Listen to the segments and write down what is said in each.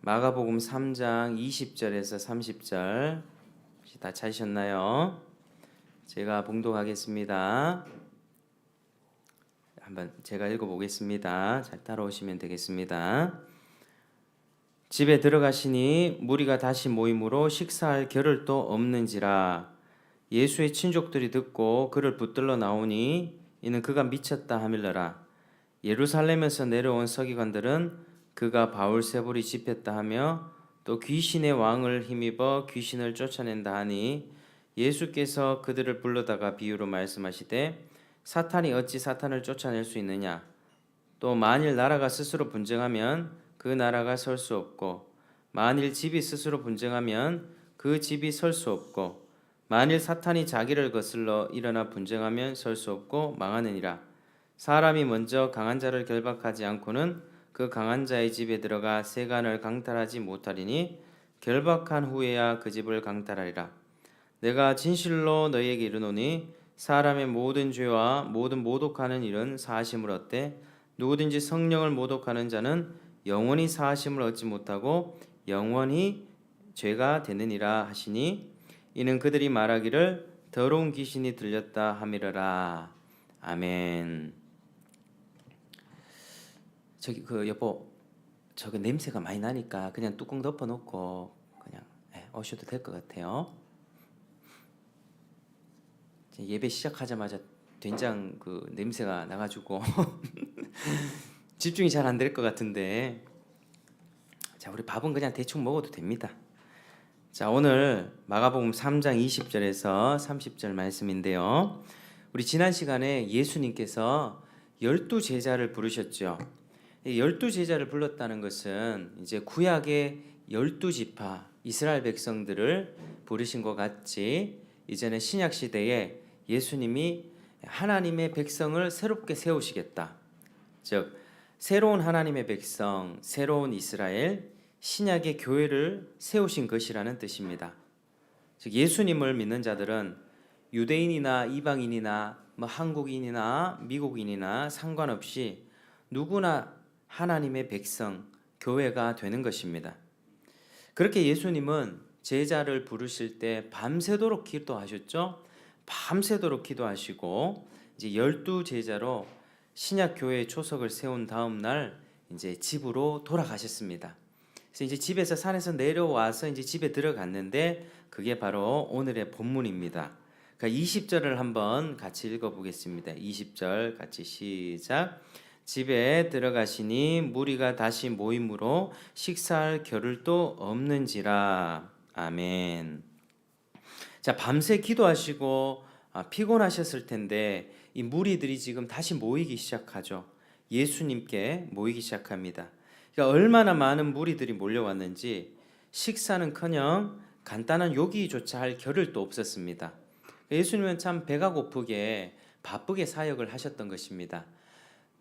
마가복음 3장 20절에서 30절 다 찾으셨나요? 제가 봉독하겠습니다. 한번 제가 읽어보겠습니다. 잘 따라오시면 되겠습니다. 집에 들어가시니 무리가 다시 모임으로 식사할 겨를도 없는지라. 예수의 친족들이 듣고 그를 붙들러 나오니 이는 그가 미쳤다 하밀러라. 예루살렘에서 내려온 서기관들은 그가 바울세불이 집했다 하며 또 귀신의 왕을 힘입어 귀신을 쫓아낸다 하니 예수께서 그들을 불러다가 비유로 말씀하시되 사탄이 어찌 사탄을 쫓아낼 수 있느냐. 또 만일 나라가 스스로 분쟁하면 그 나라가 설 수 없고 만일 집이 스스로 분쟁하면 그 집이 설 수 없고 만일 사탄이 자기를 거슬러 일어나 분쟁하면 설 수 없고 망하느니라. 사람이 먼저 강한 자를 결박하지 않고는 그 강한 자의 집에 들어가 세간을 강탈하지 못하리니 결박한 후에야 그 집을 강탈하리라. 내가 진실로 너희에게 이르노니 사람의 모든 죄와 모든 모독하는 일은 사하심을 얻되 누구든지 성령을 모독하는 자는 영원히 사하심을 얻지 못하고 영원히 죄가 되느니라 하시니 이는 그들이 말하기를 더러운 귀신이 들렸다 함이러라. 아멘. 저기 여보, 저거 냄새가 많이 나니까 그냥 뚜껑 덮어놓고 그냥 오셔도 될 것 같아요. 예배 시작하자마자 된장 냄새가 나가지고 집중이 잘 안 될 것 같은데, 자, 우리 밥은 그냥 대충 먹어도 됩니다. 자, 오늘 마가복음 3장 20절에서 30절 말씀인데요. 우리 지난 시간에 예수님께서 12제자를 부르셨죠. 12제자를 불렀다는 것은 이제 구약의 12지파 이스라엘 백성들을 부르신 것 같이 이제는 신약 시대에 예수님이 하나님의 백성을 새롭게 세우시겠다. 즉 새로운 하나님의 백성, 새로운 이스라엘, 신약의 교회를 세우신 것이라는 뜻입니다. 즉 예수님을 믿는 자들은 유대인이나 이방인이나 한국인이나 미국인이나 상관없이 누구나 하나님의 백성, 교회가 되는 것입니다. 그렇게 예수님은 제자를 부르실 때 밤새도록 기도하셨죠. 밤새도록 기도하시고 이제 12제자로 신약 교회의 초석을 세운 다음 날 이제 집으로 돌아가셨습니다. 그래서 이제 집에서 산에서 내려와서 이제 집에 들어갔는데 그게 바로 오늘의 본문입니다. 그러니까 20절을 한번 같이 읽어보겠습니다. 20절 같이 시작. 집에 들어가시니 무리가 다시 모임으로 식사할 겨를도 없는지라. 아멘. 자, 밤새 기도하시고 피곤하셨을 텐데 이 무리들이 지금 다시 모이기 시작하죠. 예수님께 모이기 시작합니다. 그러니까 얼마나 많은 무리들이 몰려왔는지 식사는커녕 간단한 요기조차 할 겨를도 없었습니다. 예수님은 참 배가 고프게 바쁘게 사역을 하셨던 것입니다.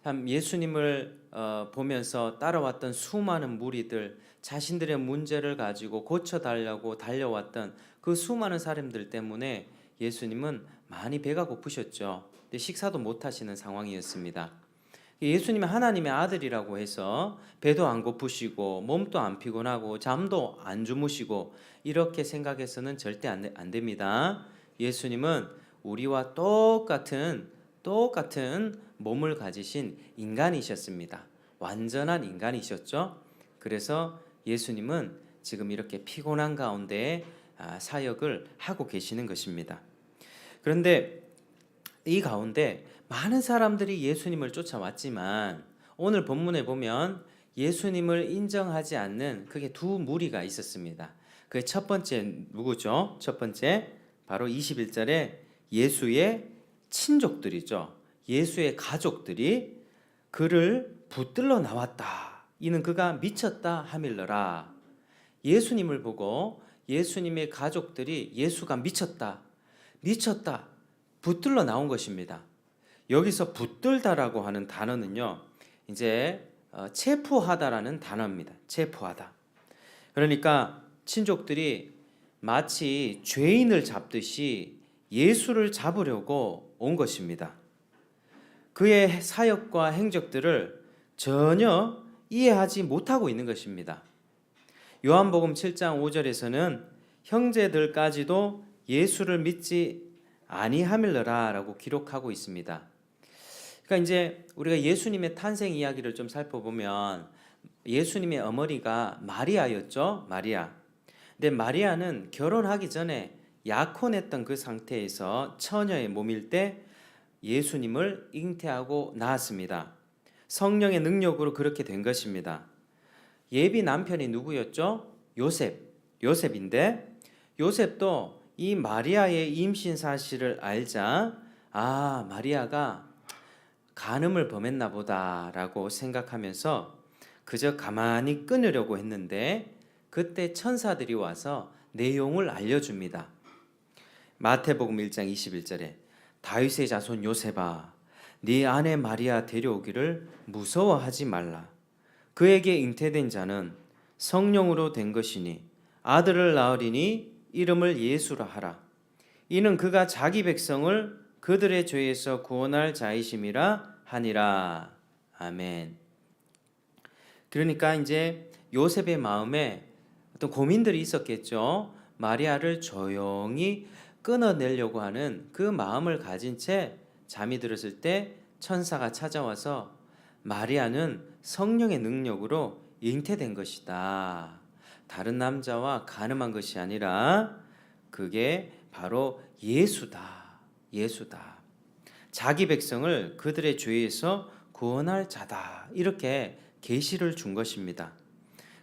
참 예수님을 보면서 따라왔던 수많은 무리들, 자신들의 문제를 가지고 고쳐달라고 달려왔던 그 수많은 사람들 때문에 예수님은 많이 배가 고프셨죠. 근데 식사도 못 하시는 상황이었습니다. 예수님은 하나님의 아들이라고 해서 배도 안 고프시고 몸도 안 피곤하고 잠도 안 주무시고 이렇게 생각해서는 절대 안 됩니다. 예수님은 우리와 똑같은 몸을 가지신 인간이셨습니다. 완전한 인간이셨죠. 그래서 예수님은 지금 이렇게 피곤한 가운데 사역을 하고 계시는 것입니다. 그런데 이 가운데 많은 사람들이 예수님을 쫓아왔지만 오늘 본문에 보면 예수님을 인정하지 않는 크게 두 무리가 있었습니다. 그 첫 번째 누구죠? 첫 번째 바로 21절에 예수의 친족들이죠. 예수의 가족들이 그를 붙들러 나왔다. 이는 그가 미쳤다 하밀러라. 예수님을 보고 예수님의 가족들이 예수가 미쳤다 붙들러 나온 것입니다. 여기서 붙들다라고 하는 단어는요, 이제 체포하다라는 단어입니다. 체포하다. 그러니까 친족들이 마치 죄인을 잡듯이 예수를 잡으려고 온 것입니다. 그의 사역과 행적들을 전혀 이해하지 못하고 있는 것입니다. 요한복음 7장 5절에서는 형제들까지도 예수를 믿지 아니하밀러라라고 기록하고 있습니다. 그러니까 이제 우리가 예수님의 탄생 이야기를 좀 살펴보면 예수님의 어머니가 마리아였죠. 마리아. 근데 마리아는 결혼하기 전에 약혼했던 그 상태에서 처녀의 몸일 때 예수님을 잉태하고 낳았습니다. 성령의 능력으로 그렇게 된 것입니다. 예비 남편이 누구였죠? 요셉인데 요셉도 이 마리아의 임신 사실을 알자 마리아가 간음을 범했나 보다라고 생각하면서 그저 가만히 끊으려고 했는데 그때 천사들이 와서 내용을 알려줍니다. 마태복음 1장 21절에 다윗의 자손 요셉아 네 아내 마리아 데려오기를 무서워하지 말라. 그에게 잉태된 자는 성령으로 된 것이니 아들을 낳으리니 이름을 예수라 하라. 이는 그가 자기 백성을 그들의 죄에서 구원할 자이심이라 하니라. 아멘. 그러니까 이제 요셉의 마음에 어떤 고민들이 있었겠죠. 마리아를 조용히 끊어내려고 하는 그 마음을 가진 채 잠이 들었을 때 천사가 찾아와서 마리아는 성령의 능력으로 잉태된 것이다. 다른 남자와 간음한 것이 아니라 그게 바로 예수다. 자기 백성을 그들의 죄에서 구원할 자다. 이렇게 계시를 준 것입니다.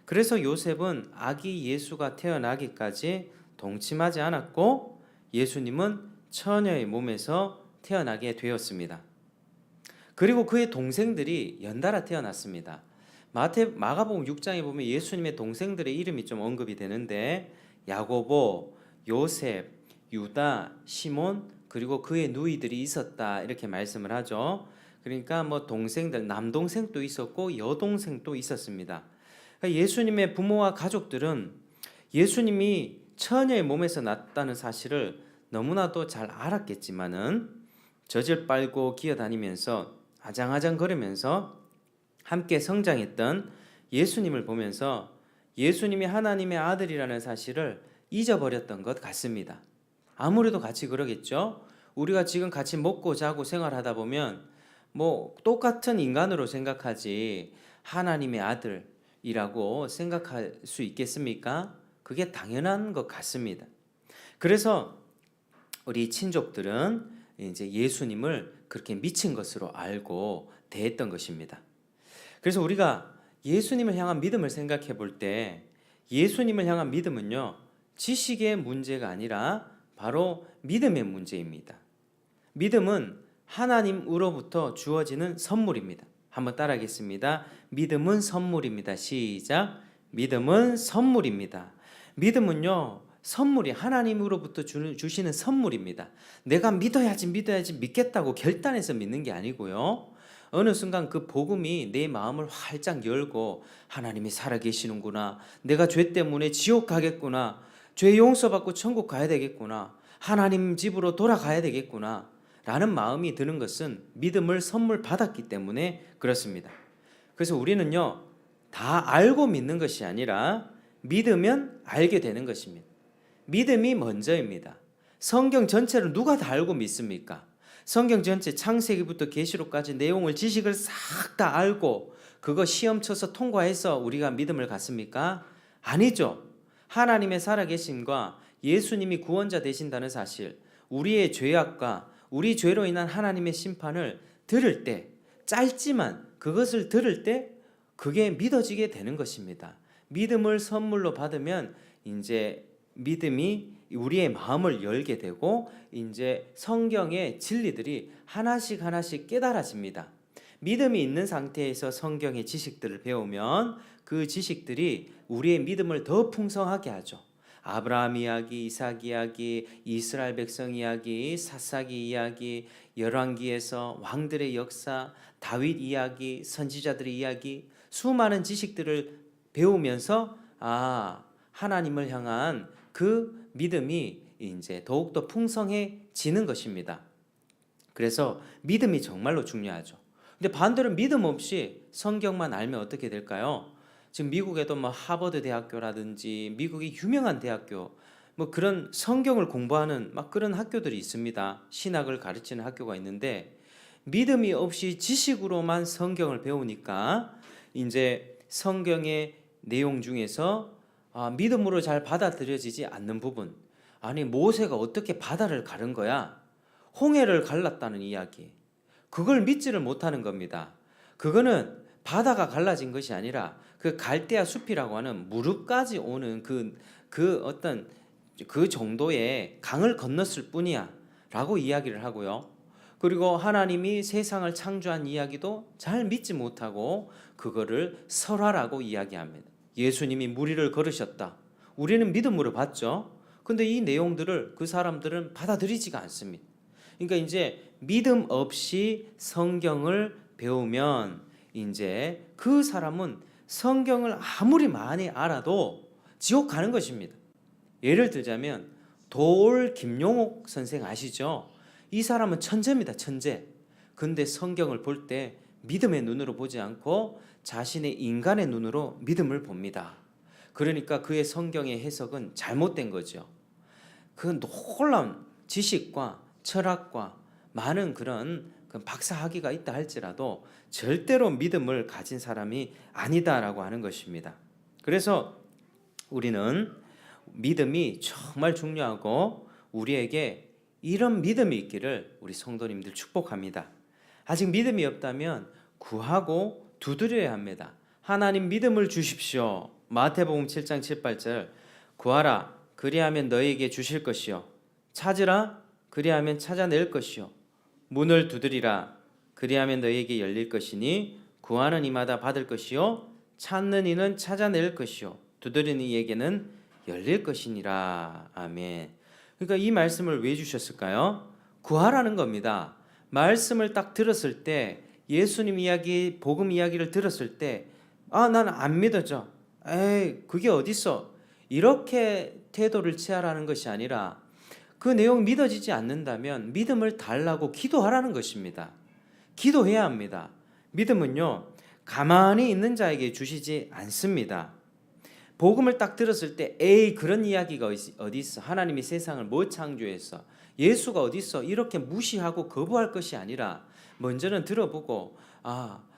그래서 요셉은 아기 예수가 태어나기까지 동침하지 않았고 예수님은 처녀의 몸에서 태어나게 되었습니다. 그리고 그의 동생들이 연달아 태어났습니다. 마가복음 6장에 보면 예수님의 동생들의 이름이 좀 언급이 되는데 야고보, 요셉, 유다, 시몬 그리고 그의 누이들이 있었다 이렇게 말씀을 하죠. 그러니까 뭐 동생들 남동생도 있었고 여동생도 있었습니다. 그러니까 예수님의 부모와 가족들은 예수님이 처녀의 몸에서 났다는 사실을 너무나도 잘 알았겠지만은 젖을 빨고 기어다니면서 아장아장 거리면서 함께 성장했던 예수님을 보면서 예수님이 하나님의 아들이라는 사실을 잊어버렸던 것 같습니다. 아무래도 같이 그러겠죠. 우리가 지금 같이 먹고 자고 생활하다 보면 뭐 똑같은 인간으로 생각하지 하나님의 아들이라고 생각할 수 있겠습니까? 그게 당연한 것 같습니다. 그래서 우리 친족들은 이제 예수님을 그렇게 미친 것으로 알고 대했던 것입니다. 그래서 우리가 예수님을 향한 믿음을 생각해 볼 때 예수님을 향한 믿음은요, 지식의 문제가 아니라 바로 믿음의 문제입니다. 믿음은 하나님으로부터 주어지는 선물입니다. 한번 따라하겠습니다. 믿음은 선물입니다. 시작. 믿음은 선물입니다. 믿음은요, 선물이 하나님으로부터 주시는 선물입니다. 내가 믿어야지 믿겠다고 결단해서 믿는 게 아니고요. 어느 순간 그 복음이 내 마음을 활짝 열고 하나님이 살아계시는구나. 내가 죄 때문에 지옥 가겠구나. 죄 용서받고 천국 가야 되겠구나. 하나님 집으로 돌아가야 되겠구나. 라는 마음이 드는 것은 믿음을 선물 받았기 때문에 그렇습니다. 그래서 우리는요, 다 알고 믿는 것이 아니라 믿으면 알게 되는 것입니다. 믿음이 먼저입니다. 성경 전체를 누가 다 알고 믿습니까? 성경 전체 창세기부터 계시록까지 내용을 지식을 싹 다 알고 그거 시험 쳐서 통과해서 우리가 믿음을 갖습니까? 아니죠. 하나님의 살아계심과 예수님이 구원자 되신다는 사실, 우리의 죄악과 우리 죄로 인한 하나님의 심판을 들을 때, 짧지만 그것을 들을 때 그게 믿어지게 되는 것입니다. 믿음을 선물로 받으면 이제 믿음이 우리의 마음을 열게 되고 이제 성경의 진리들이 하나씩 깨달아집니다. 믿음이 있는 상태에서 성경의 지식들을 배우면 그 지식들이 우리의 믿음을 더 풍성하게 하죠. 아브라함 이야기, 이삭 이야기, 이스라엘 백성 이야기, 사사기 이야기, 열왕기에서 왕들의 역사, 다윗 이야기, 선지자들의 이야기, 수많은 지식들을 배우면서 하나님을 향한 그 믿음이 이제 더욱더 풍성해지는 것입니다. 그래서 믿음이 정말로 중요하죠. 근데 반대로 믿음 없이 성경만 알면 어떻게 될까요? 지금 미국에도 뭐 하버드 대학교라든지 미국의 유명한 대학교 뭐 그런 성경을 공부하는 막 그런 학교들이 있습니다. 신학을 가르치는 학교가 있는데 믿음이 없이 지식으로만 성경을 배우니까 이제 성경의 내용 중에서 믿음으로 잘 받아들여지지 않는 부분. 아니 모세가 어떻게 바다를 가른 거야? 홍해를 갈랐다는 이야기. 그걸 믿지를 못하는 겁니다. 그거는 바다가 갈라진 것이 아니라 그 갈대아 숲이라고 하는 무릎까지 오는 그 어떤 그 정도의 강을 건넜을 뿐이야 라고 이야기를 하고요. 그리고 하나님이 세상을 창조한 이야기도 잘 믿지 못하고 그거를 설화라고 이야기합니다. 예수님이 무리를 걸으셨다. 우리는 믿음으로 봤죠. 근데 이 내용들을 그 사람들은 받아들이지가 않습니다. 그러니까 이제 믿음 없이 성경을 배우면 이제 그 사람은 성경을 아무리 많이 알아도 지옥 가는 것입니다. 예를 들자면 도올 김용옥 선생 아시죠? 이 사람은 천재입니다. 천재. 근데 성경을 볼 때 믿음의 눈으로 보지 않고 자신의 인간의 눈으로 믿음을 봅니다. 그러니까 그의 성경의 해석은 잘못된 거죠. 그 놀라운 지식과 철학과 많은 그런 박사 학위가 있다 할지라도 절대로 믿음을 가진 사람이 아니다라고 하는 것입니다. 그래서 우리는 믿음이 정말 중요하고 우리에게 이런 믿음이 있기를 우리 성도님들 축복합니다. 아직 믿음이 없다면 구하고 두드려야 합니다. 하나님 믿음을 주십시오. 마태복음 7장 7, 8절 구하라 그리하면 너희에게 주실 것이요 찾으라 그리하면 찾아낼 것이요 문을 두드리라 그리하면 너희에게 열릴 것이니 구하는 이마다 받을 것이요 찾는 이는 찾아낼 것이요 두드리는 이에게는 열릴 것이니라. 아멘. 그러니까 이 말씀을 왜 주셨을까요? 구하라는 겁니다. 말씀을 딱 들었을 때 예수님 이야기, 복음 이야기를 들었을 때 나는 안 믿어져. 에이, 그게 어딨어? 이렇게 태도를 취하라는 것이 아니라 그 내용 믿어지지 않는다면 믿음을 달라고 기도하라는 것입니다. 기도해야 합니다. 믿음은요, 가만히 있는 자에게 주시지 않습니다. 복음을 딱 들었을 때 에이 그런 이야기가 어디 있어? 하나님이 세상을 뭐 창조했어? 예수가 어디 있어? 이렇게 무시하고 거부할 것이 아니라 먼저는 들어보고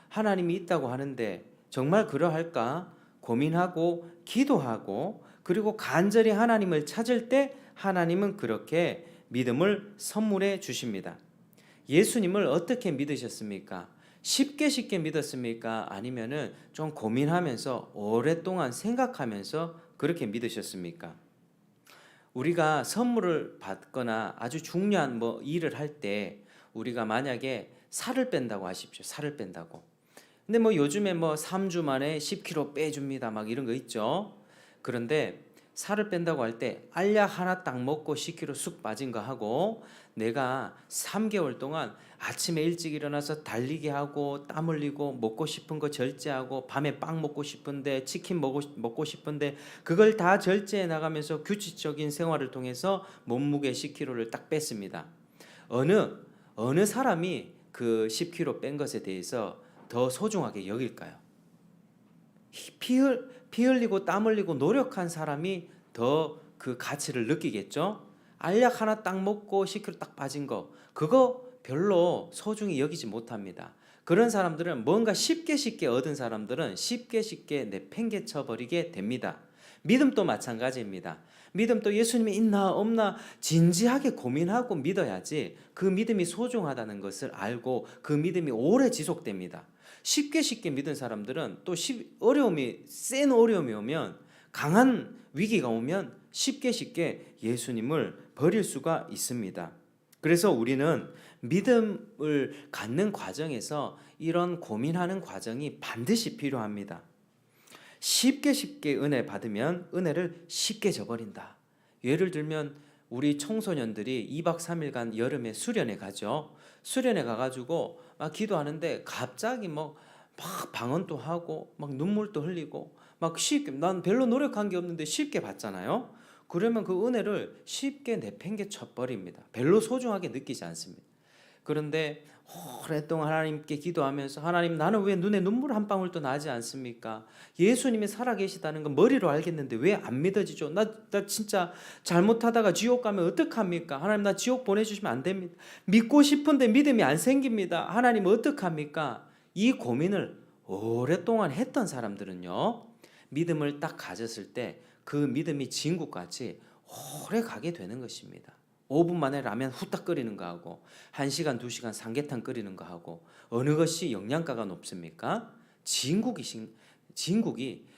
하나님이 있다고 하는데 정말 그러할까? 고민하고 기도하고 그리고 간절히 하나님을 찾을 때 하나님은 그렇게 믿음을 선물해 주십니다. 예수님을 어떻게 믿으셨습니까? 쉽게 믿었습니까? 아니면은 좀 고민하면서 오랫동안 생각하면서 그렇게 믿으셨습니까? 우리가 선물을 받거나 아주 중요한 일을 할 때 우리가 만약에 살을 뺀다고 하십시오. 살을 뺀다고. 근데 요즘에 3주 만에 10kg 빼줍니다. 막 이런 거 있죠. 그런데 살을 뺀다고 할 때 알약 하나 딱 먹고 10kg 쑥 빠진 거 하고 내가 3개월 동안 아침에 일찍 일어나서 달리기 하고 땀 흘리고 먹고 싶은 거 절제하고 밤에 빵 먹고 싶은데 치킨 먹고 싶은데 그걸 다 절제해 나가면서 규칙적인 생활을 통해서 몸무게 10kg를 딱 뺐습니다. 어느 사람이 그 10kg 뺀 것에 대해서 더 소중하게 여길까요? 피 흘리고 땀 흘리고 노력한 사람이 더 그 가치를 느끼겠죠. 알약 하나 딱 먹고 10kg 딱 빠진 거 그거 별로 소중히 여기지 못합니다. 그런 사람들은 뭔가 쉽게 얻은 사람들은 쉽게 내팽개쳐 버리게 됩니다. 믿음도 마찬가지입니다. 믿음도 예수님이 있나 없나 진지하게 고민하고 믿어야지 그 믿음이 소중하다는 것을 알고 그 믿음이 오래 지속됩니다. 쉽게 믿은 사람들은 또 센 어려움이 오면 강한 위기가 오면 쉽게 예수님을 버릴 수가 있습니다. 그래서 우리는 믿음을 갖는 과정에서 이런 고민하는 과정이 반드시 필요합니다. 쉽게 은혜 받으면 은혜를 쉽게 저버린다. 예를 들면 우리 청소년들이 2박 3일간 여름에 수련회 가죠. 수련회 가가지고 막 기도하는데 갑자기 막 방언도 하고 막 눈물도 흘리고 막 쉽게 난 별로 노력한 게 없는데 쉽게 받잖아요. 그러면 그 은혜를 쉽게 내팽개쳐 버립니다. 별로 소중하게 느끼지 않습니다. 그런데 오랫동안 하나님께 기도하면서 하나님 나는 왜 눈에 눈물 한 방울도 나지 않습니까? 예수님이 살아계시다는 건 머리로 알겠는데 왜 안 믿어지죠? 나 진짜 잘못하다가 지옥 가면 어떡합니까? 하나님 나 지옥 보내주시면 안 됩니다. 믿고 싶은데 믿음이 안 생깁니다. 하나님 어떡합니까? 이 고민을 오랫동안 했던 사람들은요, 믿음을 딱 가졌을 때 그 믿음이 진국같이 오래 가게 되는 것입니다. 5분 만에 라면 후딱 끓이는 거 하고 1시간 2시간 삼계탕 끓이는 거 하고 어느 것이 영양가가 높습니까?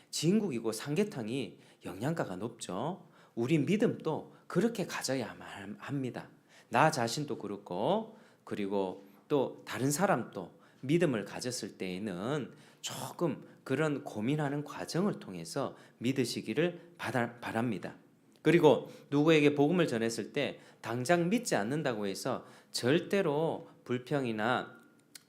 진국이고 삼계탕이 영양가가 높죠. 우리 믿음도 그렇게 가져야만 합니다. 나 자신도 그렇고 그리고 또 다른 사람도 믿음을 가졌을 때에는 조금 그런 고민하는 과정을 통해서 믿으시기를 바랍니다. 그리고 누구에게 복음을 전했을 때 당장 믿지 않는다고 해서 절대로 불평이나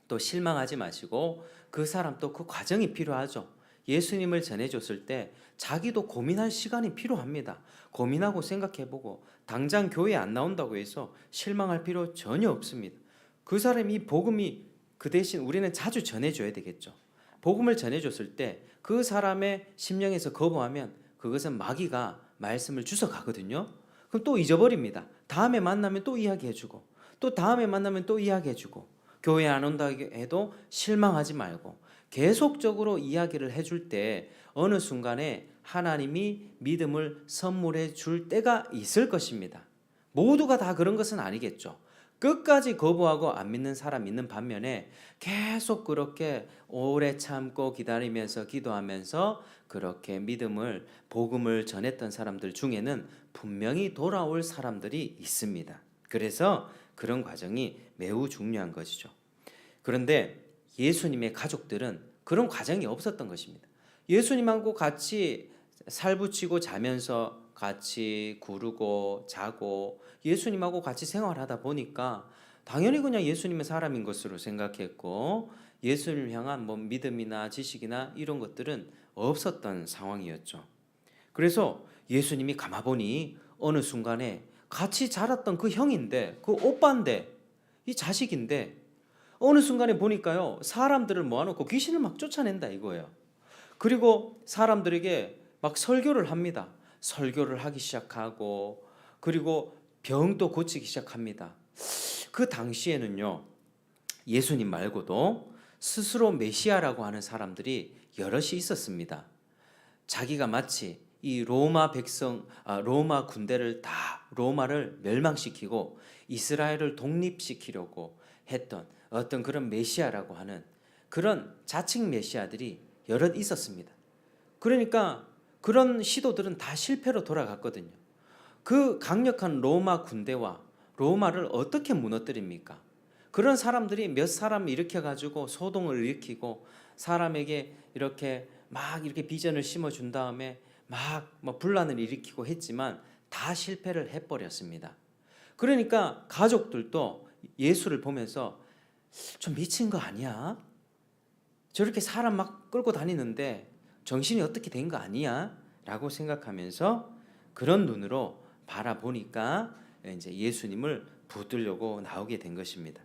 또 실망하지 마시고 그 사람 또 그 과정이 필요하죠. 예수님을 전해줬을 때 자기도 고민할 시간이 필요합니다. 고민하고 생각해보고 당장 교회 안 나온다고 해서 실망할 필요 전혀 없습니다. 그 사람이 복음이 그 대신 우리는 자주 전해줘야 되겠죠. 복음을 전해줬을 때 그 사람의 심령에서 거부하면 그것은 마귀가 말씀을 주워 가거든요. 그럼 또 잊어버립니다. 다음에 만나면 또 이야기해주고 또 다음에 만나면 또 이야기해주고 교회 안 온다 해도 실망하지 말고 계속적으로 이야기를 해줄 때 어느 순간에 하나님이 믿음을 선물해 줄 때가 있을 것입니다. 모두가 다 그런 것은 아니겠죠. 끝까지 거부하고 안 믿는 사람 있는 반면에 계속 그렇게 오래 참고 기다리면서 기도하면서 그렇게 복음을 전했던 사람들 중에는 분명히 돌아올 사람들이 있습니다. 그래서 그런 과정이 매우 중요한 것이죠. 그런데 예수님의 가족들은 그런 과정이 없었던 것입니다. 예수님하고 같이 살붙이고 자면서 같이 구르고 자고 예수님하고 같이 생활하다 보니까 당연히 그냥 예수님의 사람인 것으로 생각했고 예수님을 향한 믿음이나 지식이나 이런 것들은 없었던 상황이었죠. 그래서 예수님이 가마보니 어느 순간에 같이 자랐던 그 형인데 그 오빠인데 이 자식인데 어느 순간에 보니까요 사람들을 모아놓고 귀신을 막 쫓아낸다 이거예요. 그리고 사람들에게 막 설교를 합니다. 설교를 하기 시작하고 그리고 병도 고치기 시작합니다. 그 당시에는요 예수님 말고도 스스로 메시아라고 하는 사람들이 여럿이 있었습니다. 자기가 마치 이 로마 군대를 다 로마를 멸망시키고 이스라엘을 독립시키려고 했던 어떤 그런 메시아라고 하는 그런 자칭 메시아들이 여럿 있었습니다. 그러니까 그런 시도들은 다 실패로 돌아갔거든요. 그 강력한 로마 군대와 로마를 어떻게 무너뜨립니까? 그런 사람들이 몇 사람 일으켜가지고 소동을 일으키고 사람에게 이렇게 비전을 심어준 다음에 막 분란을 일으키고 했지만 다 실패를 해버렸습니다. 그러니까 가족들도 예수를 보면서 좀 미친 거 아니야? 저렇게 사람 막 끌고 다니는데 정신이 어떻게 된 거 아니야? 라고 생각하면서 그런 눈으로 바라보니까 이제 예수님을 붙들려고 나오게 된 것입니다.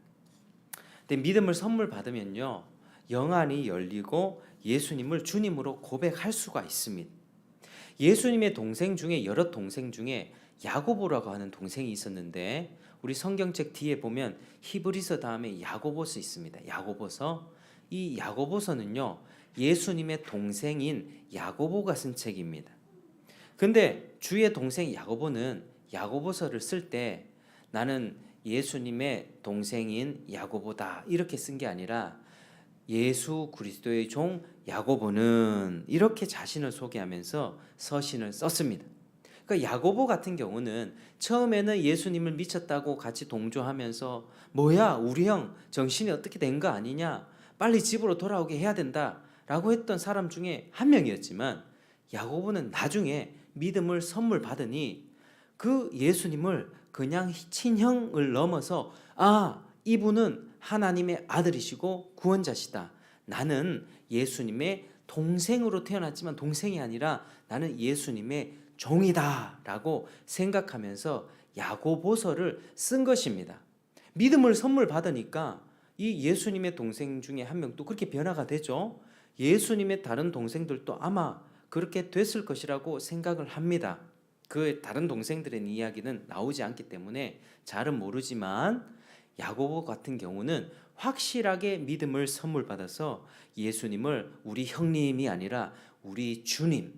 근데 믿음을 선물 받으면요 영안이 열리고 예수님을 주님으로 고백할 수가 있습니다. 예수님의 동생 중에 여러 동생 중에 야고보라고 하는 동생이 있었는데 우리 성경책 뒤에 보면 히브리서 다음에 야고보서 있습니다. 야고보서. 이 야고보서는요 예수님의 동생인 야고보가 쓴 책입니다. 근데 주의 동생 야고보는 야고보서를 쓸 때 나는 예수님의 동생인 야고보다 이렇게 쓴 게 아니라 예수 그리스도의 종 야고보는 이렇게 자신을 소개하면서 서신을 썼습니다. 그러니까 야고보 같은 경우는 처음에는 예수님을 미쳤다고 같이 동조하면서 뭐야 우리 형 정신이 어떻게 된 거 아니냐 빨리 집으로 돌아오게 해야 된다 라고 했던 사람 중에 한 명이었지만 야고보는 나중에 믿음을 선물 받으니 그 예수님을 그냥 친형을 넘어서 이분은 하나님의 아들이시고 구원자시다. 나는 예수님의 동생으로 태어났지만 동생이 아니라 나는 예수님의 종이다 라고 생각하면서 야고보서를 쓴 것입니다. 믿음을 선물 받으니까 이 예수님의 동생 중에 한 명도 그렇게 변화가 되죠. 예수님의 다른 동생들도 아마 그렇게 됐을 것이라고 생각을 합니다. 그 다른 동생들의 이야기는 나오지 않기 때문에 잘은 모르지만 야고보 같은 경우는 확실하게 믿음을 선물 받아서 예수님을 우리 형님이 아니라 우리 주님,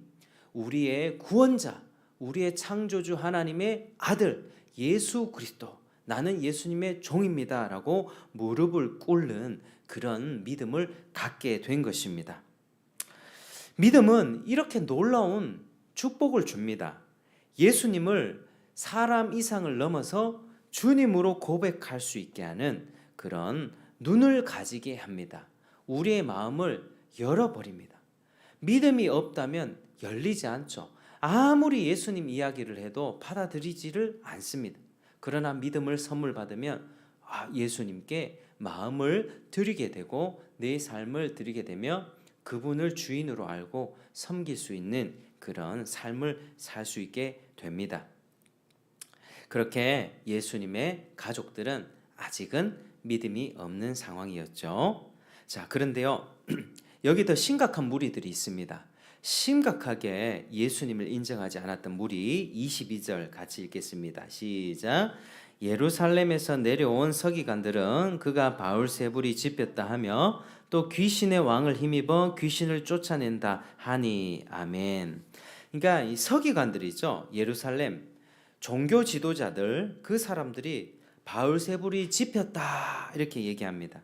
우리의 구원자, 우리의 창조주 하나님의 아들 예수 그리스도, 나는 예수님의 종입니다라고 무릎을 꿇는 그런 믿음을 갖게 된 것입니다. 믿음은 이렇게 놀라운 축복을 줍니다. 예수님을 사람 이상을 넘어서 주님으로 고백할 수 있게 하는 그런 눈을 가지게 합니다. 우리의 마음을 열어버립니다. 믿음이 없다면 열리지 않죠. 아무리 예수님 이야기를 해도 받아들이지를 않습니다. 그러나 믿음을 선물 받으면 예수님께 마음을 드리게 되고 내 삶을 드리게 되며 그분을 주인으로 알고 섬길 수 있는 그런 삶을 살 수 있게 됩니다. 그렇게 예수님의 가족들은 아직은 믿음이 없는 상황이었죠. 자, 그런데요. 여기 더 심각한 무리들이 있습니다. 심각하게 예수님을 인정하지 않았던 무리 22절 같이 읽겠습니다. 시작. 예루살렘에서 내려온 서기관들은 그가 바울세불이 집혔다 하며 또 귀신의 왕을 힘입어 귀신을 쫓아낸다 하니. 아멘. 그러니까 이 서기관들이죠. 예루살렘 종교 지도자들, 그 사람들이 바울세불이 집혔다 이렇게 얘기합니다.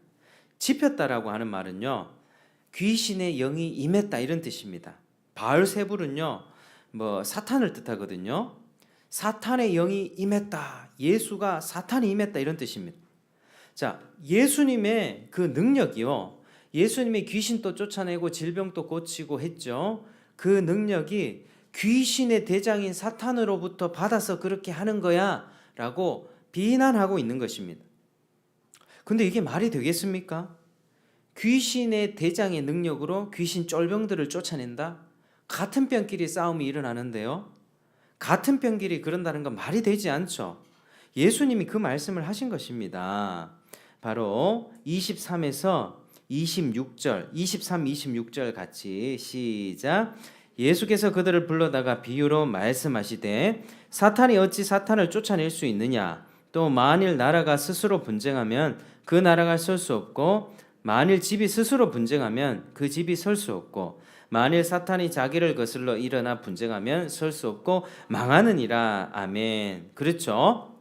집혔다라고 하는 말은요, 귀신의 영이 임했다 이런 뜻입니다. 바울세불은요, 사탄을 뜻하거든요. 사탄의 영이 임했다, 예수가 사탄이 임했다 이런 뜻입니다. 자, 예수님의 그 능력이요, 예수님의 귀신도 쫓아내고 질병도 고치고 했죠. 그 능력이 귀신의 대장인 사탄으로부터 받아서 그렇게 하는 거야 라고 비난하고 있는 것입니다. 근데 이게 말이 되겠습니까? 귀신의 대장의 능력으로 귀신 쫄병들을 쫓아낸다? 같은 병끼리 싸움이 일어나는데요. 같은 병끼리 그런다는 건 말이 되지 않죠. 예수님이 그 말씀을 하신 것입니다. 바로 23에서 26절, 23, 26절 같이 시작. 예수께서 그들을 불러다가 비유로 말씀하시되 사탄이 어찌 사탄을 쫓아낼 수 있느냐? 또 만일 나라가 스스로 분쟁하면 그 나라가 설 수 없고 만일 집이 스스로 분쟁하면 그 집이 설 수 없고 만일 사탄이 자기를 거슬러 일어나 분쟁하면 설 수 없고 망하느니라. 아멘. 그렇죠?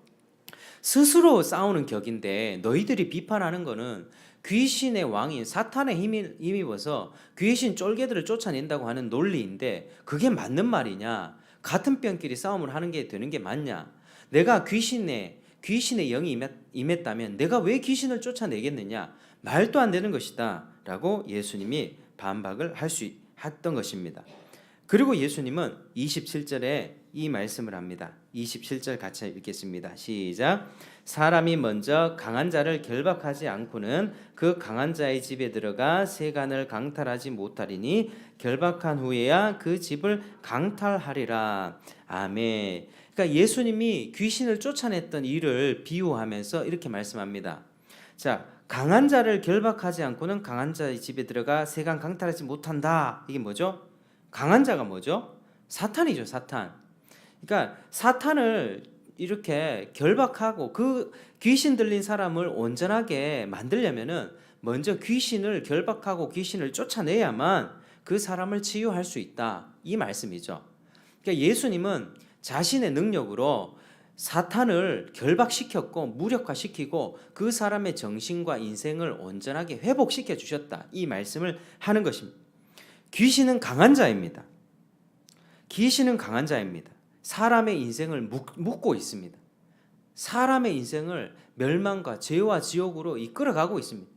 스스로 싸우는 격인데 너희들이 비판하는 거는 귀신의 왕인 사탄의 힘입어서 귀신 쫄개들을 쫓아낸다고 하는 논리인데 그게 맞는 말이냐? 같은 병끼리 싸움을 하는 게 되는 게 맞냐? 내가 귀신의 영이 임했다면 내가 왜 귀신을 쫓아내겠느냐? 말도 안 되는 것이다 라고 예수님이 반박을 했던 것입니다. 그리고 예수님은 27절에 이 말씀을 합니다. 27절 같이 읽겠습니다. 시작. 사람이 먼저 강한 자를 결박하지 않고는 그 강한 자의 집에 들어가 세간을 강탈하지 못하리니 결박한 후에야 그 집을 강탈하리라. 아멘. 그러니까 예수님이 귀신을 쫓아냈던 일을 비유하면서 이렇게 말씀합니다. 자, 강한 자를 결박하지 않고는 강한 자의 집에 들어가 세간 강탈하지 못한다. 이게 뭐죠? 강한 자가 뭐죠? 사탄이죠, 사탄. 그러니까 사탄을 이렇게 결박하고 그 귀신 들린 사람을 온전하게 만들려면은 먼저 귀신을 결박하고 귀신을 쫓아내야만 그 사람을 치유할 수 있다. 이 말씀이죠. 그러니까 예수님은 자신의 능력으로 사탄을 결박시켰고 무력화시키고 그 사람의 정신과 인생을 온전하게 회복시켜 주셨다. 이 말씀을 하는 것입니다. 귀신은 강한 자입니다. 귀신은 강한 자입니다. 사람의 인생을 묶고 있습니다. 사람의 인생을 멸망과 죄와 지옥으로 이끌어가고 있습니다.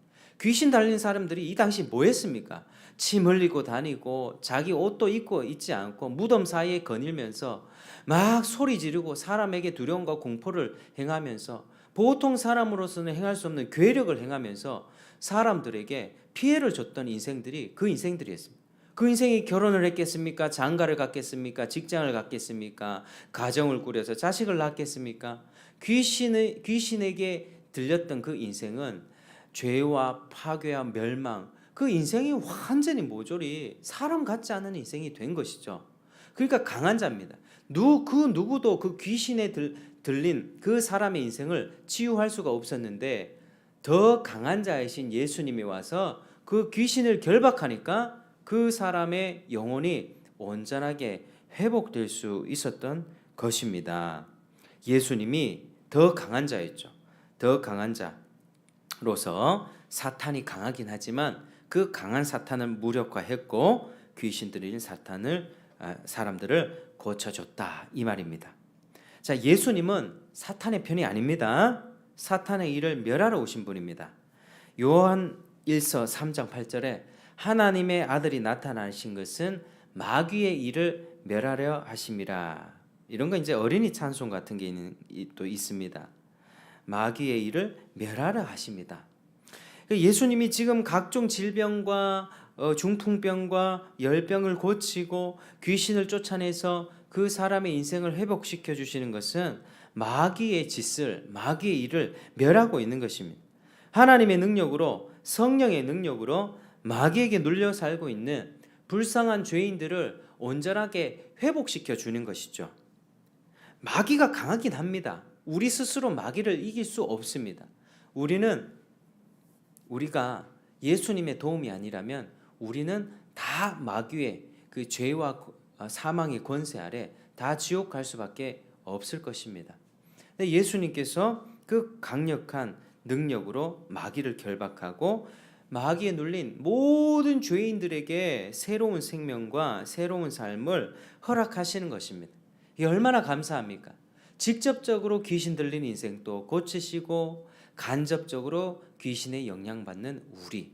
귀신 달린 사람들이 이 당시 뭐 했습니까? 침 흘리고 다니고 자기 옷도 입고 있지 않고 무덤 사이에 거닐면서 막 소리 지르고 사람에게 두려움과 공포를 행하면서 보통 사람으로서는 행할 수 없는 괴력을 행하면서 사람들에게 피해를 줬던 인생들이 그 인생들이었습니다. 그 인생이 결혼을 했겠습니까? 장가를 갔겠습니까? 직장을 갔겠습니까? 가정을 꾸려서 자식을 낳겠습니까? 귀신에게 들렸던 그 인생은 죄와 파괴와 멸망, 그 인생이 완전히 모조리 사람 같지 않은 인생이 된 것이죠. 그러니까 강한 자입니다. 그 누구도 그 귀신에 들린 그 사람의 인생을 치유할 수가 없었는데 더 강한 자이신 예수님이 와서 그 귀신을 결박하니까 그 사람의 영혼이 온전하게 회복될 수 있었던 것입니다. 예수님이 더 강한 자였죠. 더 강한 자로서 사탄이 강하긴 하지만 그 강한 사탄을 무력화했고 귀신 들린 사람들을 고쳐줬다 이 말입니다. 자, 예수님은 사탄의 편이 아닙니다. 사탄의 일을 멸하러 오신 분입니다. 요한 1서 3장 8절에 하나님의 아들이 나타나신 것은 마귀의 일을 멸하려 하심이라. 이런 거 이제 어린이 찬송 같은 게 또 있습니다. 마귀의 일을 멸하려 하십니다. 예수님이 지금 각종 질병과 중풍병과 열병을 고치고 귀신을 쫓아내서 그 사람의 인생을 회복시켜 주시는 것은 마귀의 짓을, 마귀의 일을 멸하고 있는 것입니다. 하나님의 능력으로, 성령의 능력으로 마귀에게 눌려 살고 있는 불쌍한 죄인들을 온전하게 회복시켜 주는 것이죠. 마귀가 강하긴 합니다. 우리 스스로 마귀를 이길 수 없습니다. 우리가 예수님의 도움이 아니라면 우리는 다 마귀의 그 죄와 사망의 권세 아래 다 지옥 갈 수밖에 없을 것입니다. 예수님께서 그 강력한 능력으로 마귀를 결박하고 마귀에 눌린 모든 죄인들에게 새로운 생명과 새로운 삶을 허락하시는 것입니다. 이게 얼마나 감사합니까? 직접적으로 귀신 들린 인생도 고치시고 간접적으로 귀신에 영향받는 우리.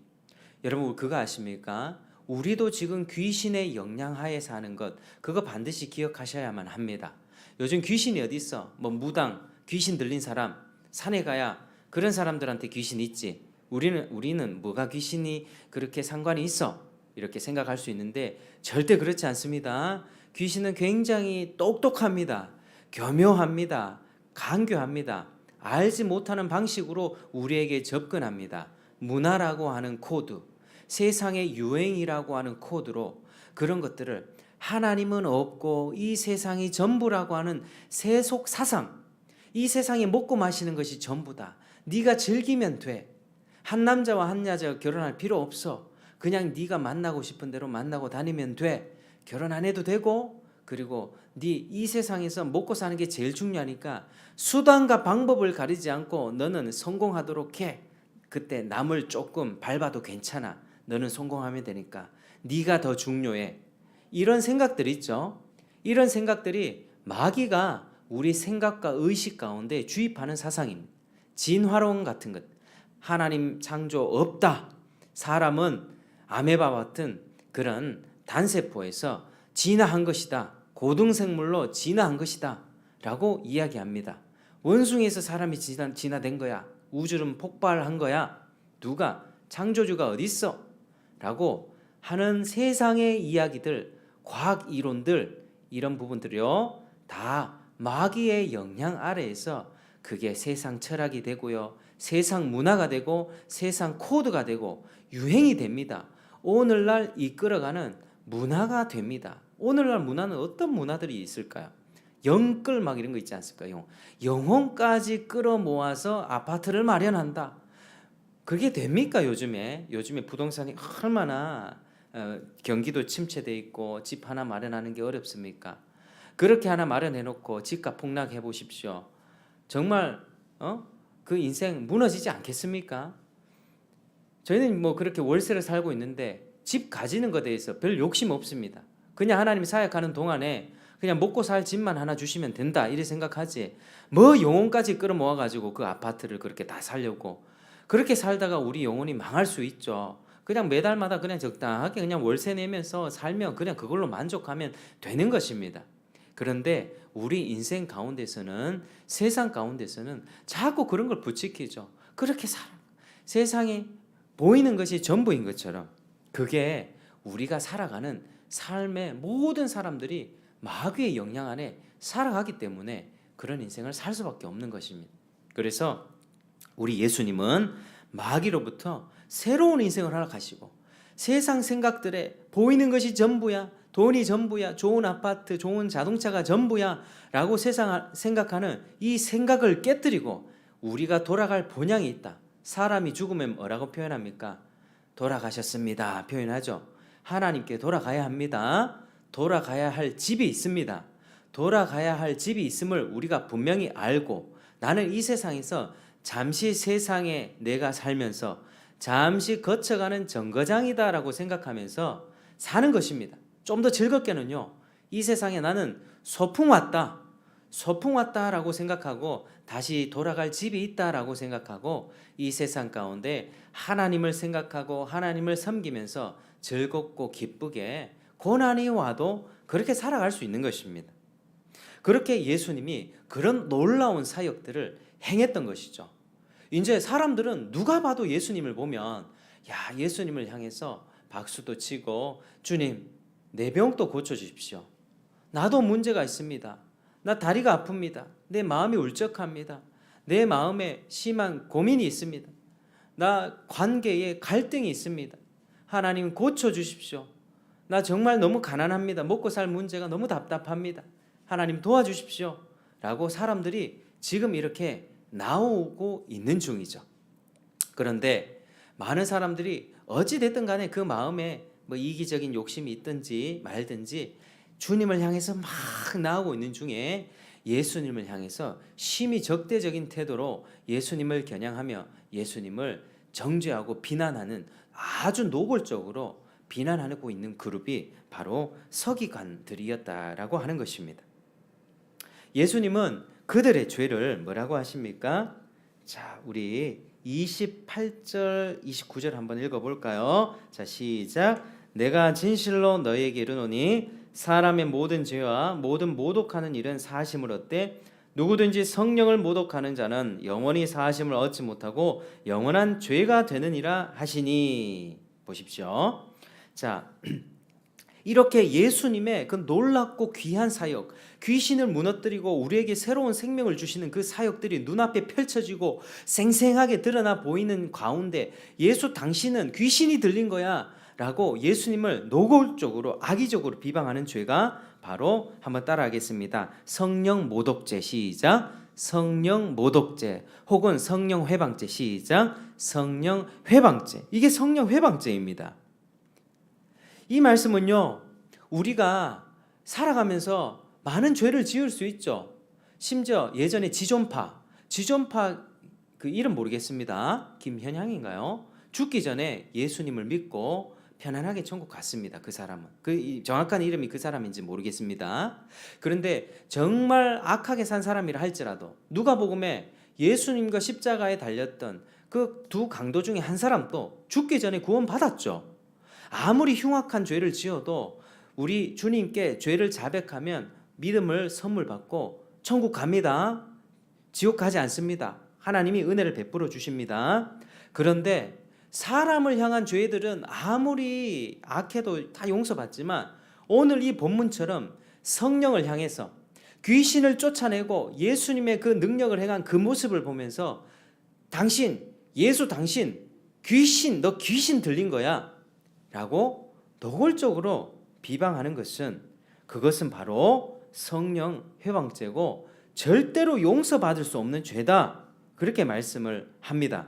여러분 그거 아십니까? 우리도 지금 귀신의 영향하에 사는 것, 그거 반드시 기억하셔야만 합니다. 요즘 귀신이 어디 있어? 뭐 무당, 귀신 들린 사람, 산에 가야 그런 사람들한테 귀신 있지. 우리는 뭐가 귀신이 그렇게 상관이 있어? 이렇게 생각할 수 있는데 절대 그렇지 않습니다. 귀신은 굉장히 똑똑합니다. 교묘합니다. 간교합니다. 알지 못하는 방식으로 우리에게 접근합니다. 문화라고 하는 코드, 세상의 유행이라고 하는 코드로 그런 것들을 하나님은 없고 이 세상이 전부라고 하는 세속 사상, 이 세상에 먹고 마시는 것이 전부다. 네가 즐기면 돼. 한 남자와 한 여자가 결혼할 필요 없어. 그냥 네가 만나고 싶은 대로 만나고 다니면 돼. 결혼 안 해도 되고, 그리고 네 이 세상에서 먹고 사는 게 제일 중요하니까 수단과 방법을 가리지 않고 너는 성공하도록 해. 그때 남을 조금 밟아도 괜찮아. 너는 성공하면 되니까. 네가 더 중요해. 이런 생각들 있죠. 이런 생각들이 마귀가 우리 생각과 의식 가운데 주입하는 사상입니다. 진화론 같은 것. 하나님 창조 없다. 사람은 아메바와 같은 그런 단세포에서 진화한 것이다. 고등생물로 진화한 것이다. 라고 이야기합니다. 원숭이에서 사람이 진화된 거야. 우주는 폭발한 거야. 누가? 창조주가 어디 있어? 라고 하는 세상의 이야기들, 과학 이론들, 이런 부분들이요. 다 마귀의 영향 아래에서 그게 세상 철학이 되고요. 세상 문화가 되고 세상 코드가 되고 유행이 됩니다. 오늘날 이끌어가는 문화가 됩니다. 오늘날 문화는 어떤 문화들이 있을까요? 영끌 막 이런 거 있지 않습니까? 영혼까지 끌어모아서 아파트를 마련한다. 그게 됩니까 요즘에? 요즘에 부동산이 얼마나 경기도 침체돼 있고 집 하나 마련하는 게 어렵습니까? 그렇게 하나 마련해 놓고 집값 폭락해 보십시오. 정말 그 인생 무너지지 않겠습니까? 저희는 뭐 그렇게 월세를 살고 있는데 집 가지는 것에 대해서 별 욕심 없습니다. 그냥 하나님이 사역하는 동안에 그냥 먹고 살 집만 하나 주시면 된다 이렇게 생각하지. 뭐 영혼까지 끌어모아 가지고 그 아파트를 그렇게 다 살려고 그렇게 살다가 우리 영혼이 망할 수 있죠. 그냥 매달마다 그냥 적당하게 그냥 월세 내면서 살면 그냥 그걸로 만족하면 되는 것입니다. 그런데 우리 인생 가운데서는 세상 가운데서는 자꾸 그런 걸 부추기죠. 그렇게 살아. 세상에 보이는 것이 전부인 것처럼 그게 우리가 살아가는 삶의 모든 사람들이 마귀의 영향 안에 살아가기 때문에 그런 인생을 살 수밖에 없는 것입니다. 그래서 우리 예수님은 마귀로부터 새로운 인생을 허락하시고 세상 생각들에 보이는 것이 전부야, 돈이 전부야, 좋은 아파트, 좋은 자동차가 전부야 라고 세상 생각하는 이 생각을 깨뜨리고 우리가 돌아갈 본향이 있다. 사람이 죽으면 뭐라고 표현합니까? 돌아가셨습니다 표현하죠. 하나님께 돌아가야 합니다. 돌아가야 할 집이 있습니다. 돌아가야 할 집이 있음을 우리가 분명히 알고 나는 이 세상에서 잠시 세상에 내가 살면서 잠시 거쳐가는 정거장이다라고 생각하면서 사는 것입니다. 좀 더 즐겁게는요, 이 세상에 나는 소풍 왔다라고 생각하고 다시 돌아갈 집이 있다라고 생각하고 이 세상 가운데 하나님을 생각하고 하나님을 섬기면서 즐겁고 기쁘게 고난이 와도 그렇게 살아갈 수 있는 것입니다. 그렇게 예수님이 그런 놀라운 사역들을 행했던 것이죠. 이제 사람들은 누가 봐도 예수님을 보면 예수님을 향해서 박수도 치고 주님 내 병도 고쳐주십시오. 나도 문제가 있습니다. 나 다리가 아픕니다. 내 마음이 울적합니다. 내 마음에 심한 고민이 있습니다. 나 관계에 갈등이 있습니다. 하나님 고쳐주십시오. 나 정말 너무 가난합니다. 먹고 살 문제가 너무 답답합니다. 하나님 도와주십시오. 라고 사람들이 지금 이렇게 나오고 있는 중이죠. 그런데 많은 사람들이 어찌됐든 간에 그 마음에 이기적인 욕심이 있든지 말든지 주님을 향해서 막 나오고 있는 중에 예수님을 향해서 심히 적대적인 태도로 예수님을 겨냥하며 예수님을 정죄하고 비난하는 아주 노골적으로 비난하고 있는 그룹이 바로 서기관들이었다라고 하는 것입니다. 예수님은 그들의 죄를 뭐라고 하십니까? 자, 우리 28절, 29절 한번 읽어볼까요? 자, 시작. 내가 진실로 너희에게 이르노니 사람의 모든 죄와 모든 모독하는 일은 사심을 얻되 누구든지 성령을 모독하는 자는 영원히 사심을 얻지 못하고 영원한 죄가 되느니라 하시니. 보십시오. 자, 이렇게 예수님의 그 놀랍고 귀한 사역, 귀신을 무너뜨리고 우리에게 새로운 생명을 주시는 그 사역들이 눈앞에 펼쳐지고 생생하게 드러나 보이는 가운데 예수 당신은 귀신이 들린 거야 라고 예수님을 노골적으로 악의적으로 비방하는 죄가 바로 한번 따라하겠습니다. 성령 모독죄. 시작. 성령 모독죄 혹은 성령 회방죄. 시작. 성령 회방죄. 이게 성령 회방죄입니다. 이 말씀은요, 우리가 살아가면서 많은 죄를 지을 수 있죠. 심지어 예전에 지존파 그 이름 모르겠습니다. 김현향인가요? 죽기 전에 예수님을 믿고 편안하게 천국 갔습니다. 그 사람은 그 정확한 이름이 그 사람인지 모르겠습니다. 그런데 정말 악하게 산 사람이라 할지라도 누가복음에 예수님과 십자가에 달렸던 그 두 강도 중에 한 사람도 죽기 전에 구원받았죠. 아무리 흉악한 죄를 지어도 우리 주님께 죄를 자백하면 믿음을 선물 받고 천국 갑니다. 지옥 가지 않습니다. 하나님이 은혜를 베풀어 주십니다. 그런데 사람을 향한 죄들은 아무리 악해도 다 용서받지만 오늘 이 본문처럼 성령을 향해서 귀신을 쫓아내고 예수님의 그 능력을 행한 그 모습을 보면서 당신 귀신, 너 귀신 들린 거야 라고 노골적으로 비방하는 그것은 바로 성령 회방죄고 절대로 용서받을 수 없는 죄다, 그렇게 말씀을 합니다.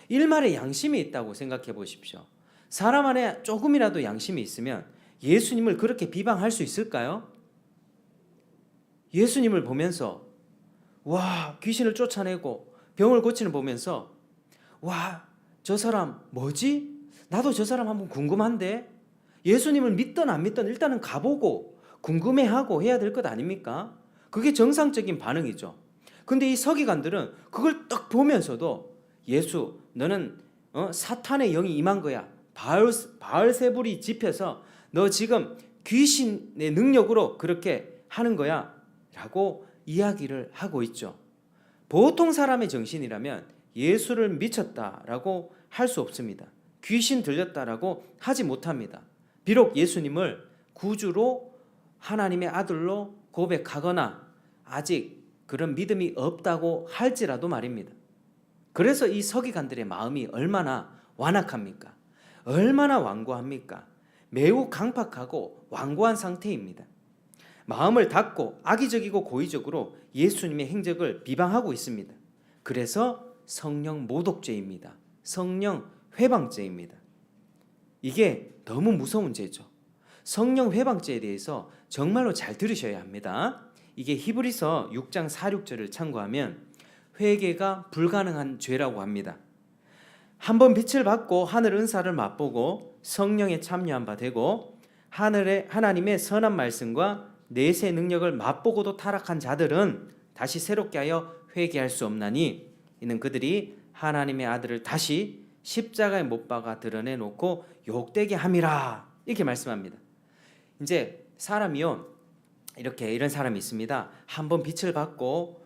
일말의 양심이 있다고 생각해 보십시오. 사람 안에 조금이라도 양심이 있으면 예수님을 그렇게 비방할 수 있을까요? 예수님을 보면서 귀신을 쫓아내고 병을 고치는 보면서 저 사람 뭐지? 나도 저 사람 한번 궁금한데, 예수님을 믿든 안 믿든 일단은 가보고 궁금해하고 해야 될 것 아닙니까? 그게 정상적인 반응이죠. 근데 이 서기관들은 그걸 딱 보면서도 예수, 너는 사탄의 영이 임한 거야. 바알세불이 집혀서 너 지금 귀신의 능력으로 그렇게 하는 거야 라고 이야기를 하고 있죠. 보통 사람의 정신이라면 예수를 미쳤다라고 할 수 없습니다. 귀신 들렸다라고 하지 못합니다. 비록 예수님을 구주로 하나님의 아들로 고백하거나 아직 그런 믿음이 없다고 할지라도 말입니다. 그래서 이 서기관들의 마음이 얼마나 완악합니까? 얼마나 완고합니까? 매우 강팍하고 완고한 상태입니다. 마음을 닫고 악의적이고 고의적으로 예수님의 행적을 비방하고 있습니다. 그래서 성령 모독죄입니다. 성령 회방죄입니다. 이게 너무 무서운 죄죠. 성령 회방죄에 대해서 정말로 잘 들으셔야 합니다. 이게 히브리서 6장 4, 6절을 참고하면 회개가 불가능한 죄라고 합니다. 한번 빛을 받고 하늘 은사를 맛보고 성령에 참여한 바 되고 하나님의 선한 말씀과 내세 능력을 맛보고도 타락한 자들은 다시 새롭게 하여 회개할 수 없나니 이는 그들이 하나님의 아들을 다시 십자가에 못 박아 드러내놓고 욕되게 함이라, 이렇게 말씀합니다. 이제 사람이요, 이런 사람이 있습니다. 한번 빛을 받고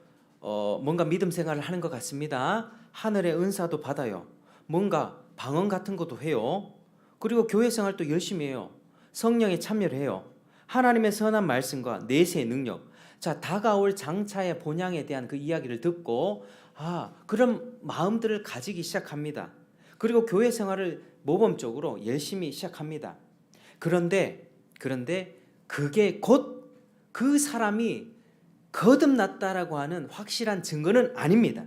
뭔가 믿음 생활을 하는 것 같습니다. 하늘의 은사도 받아요. 뭔가 방언 같은 것도 해요. 그리고 교회 생활도 열심히 해요. 성령에 참여를 해요. 하나님의 선한 말씀과 내세의 능력, 자, 다가올 장차의 본향에 대한 그 이야기를 듣고 그런 마음들을 가지기 시작합니다. 그리고 교회 생활을 모범적으로 열심히 시작합니다. 그런데 그게 곧 그 사람이 거듭났다라고 하는 확실한 증거는 아닙니다.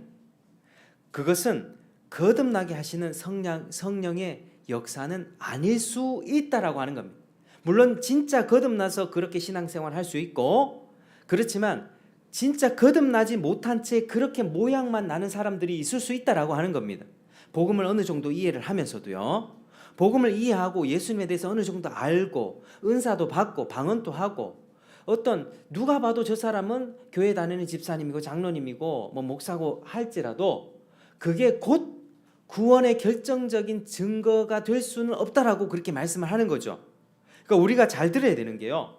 그것은 거듭나게 하시는 성령의 역사는 아닐 수 있다라고 하는 겁니다. 물론 진짜 거듭나서 그렇게 신앙생활 할 수 있고, 그렇지만 진짜 거듭나지 못한 채 그렇게 모양만 나는 사람들이 있을 수 있다라고 하는 겁니다. 복음을 어느 정도 이해를 하면서도요. 복음을 이해하고 예수님에 대해서 어느 정도 알고 은사도 받고 방언도 하고, 누가 봐도 저 사람은 교회 다니는 집사님이고 장로님이고 뭐 목사고 할지라도 그게 곧 구원의 결정적인 증거가 될 수는 없다라고 그렇게 말씀을 하는 거죠. 그러니까 우리가 잘 들어야 되는 게요,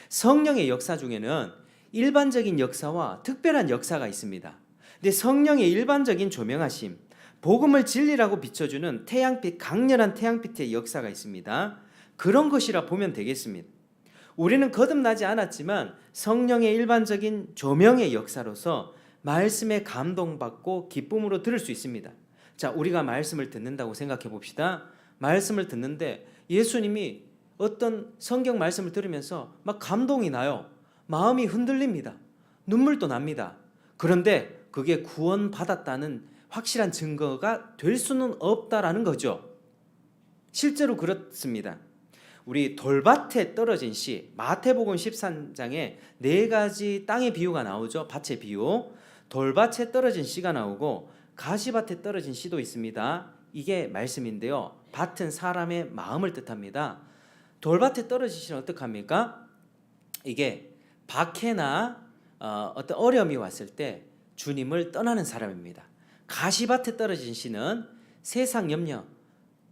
성령의 역사 중에는 일반적인 역사와 특별한 역사가 있습니다. 근데 성령의 일반적인 조명하심, 복음을 진리라고 비춰주는 태양빛, 강렬한 태양빛의 역사가 있습니다. 그런 것이라 보면 되겠습니다. 우리는 거듭나지 않았지만 성령의 일반적인 조명의 역사로서 말씀에 감동받고 기쁨으로 들을 수 있습니다. 자, 우리가 말씀을 듣는다고 생각해 봅시다. 말씀을 듣는데 예수님이 어떤 성경 말씀을 들으면서 막 감동이 나요. 마음이 흔들립니다. 눈물도 납니다. 그런데 그게 구원받았다는 확실한 증거가 될 수는 없다라는 거죠. 실제로 그렇습니다. 우리 돌밭에 떨어진 씨, 마태복음 13장에 4가지 땅의 비유가 나오죠. 밭의 비유. 돌밭에 떨어진 씨가 나오고 가시밭에 떨어진 씨도 있습니다. 이게 말씀인데요, 밭은 사람의 마음을 뜻합니다. 돌밭에 떨어진 씨는 어떡합니까? 이게 박해나 어떤 어려움이 왔을 때 주님을 떠나는 사람입니다. 가시밭에 떨어진 씨는 세상 염려,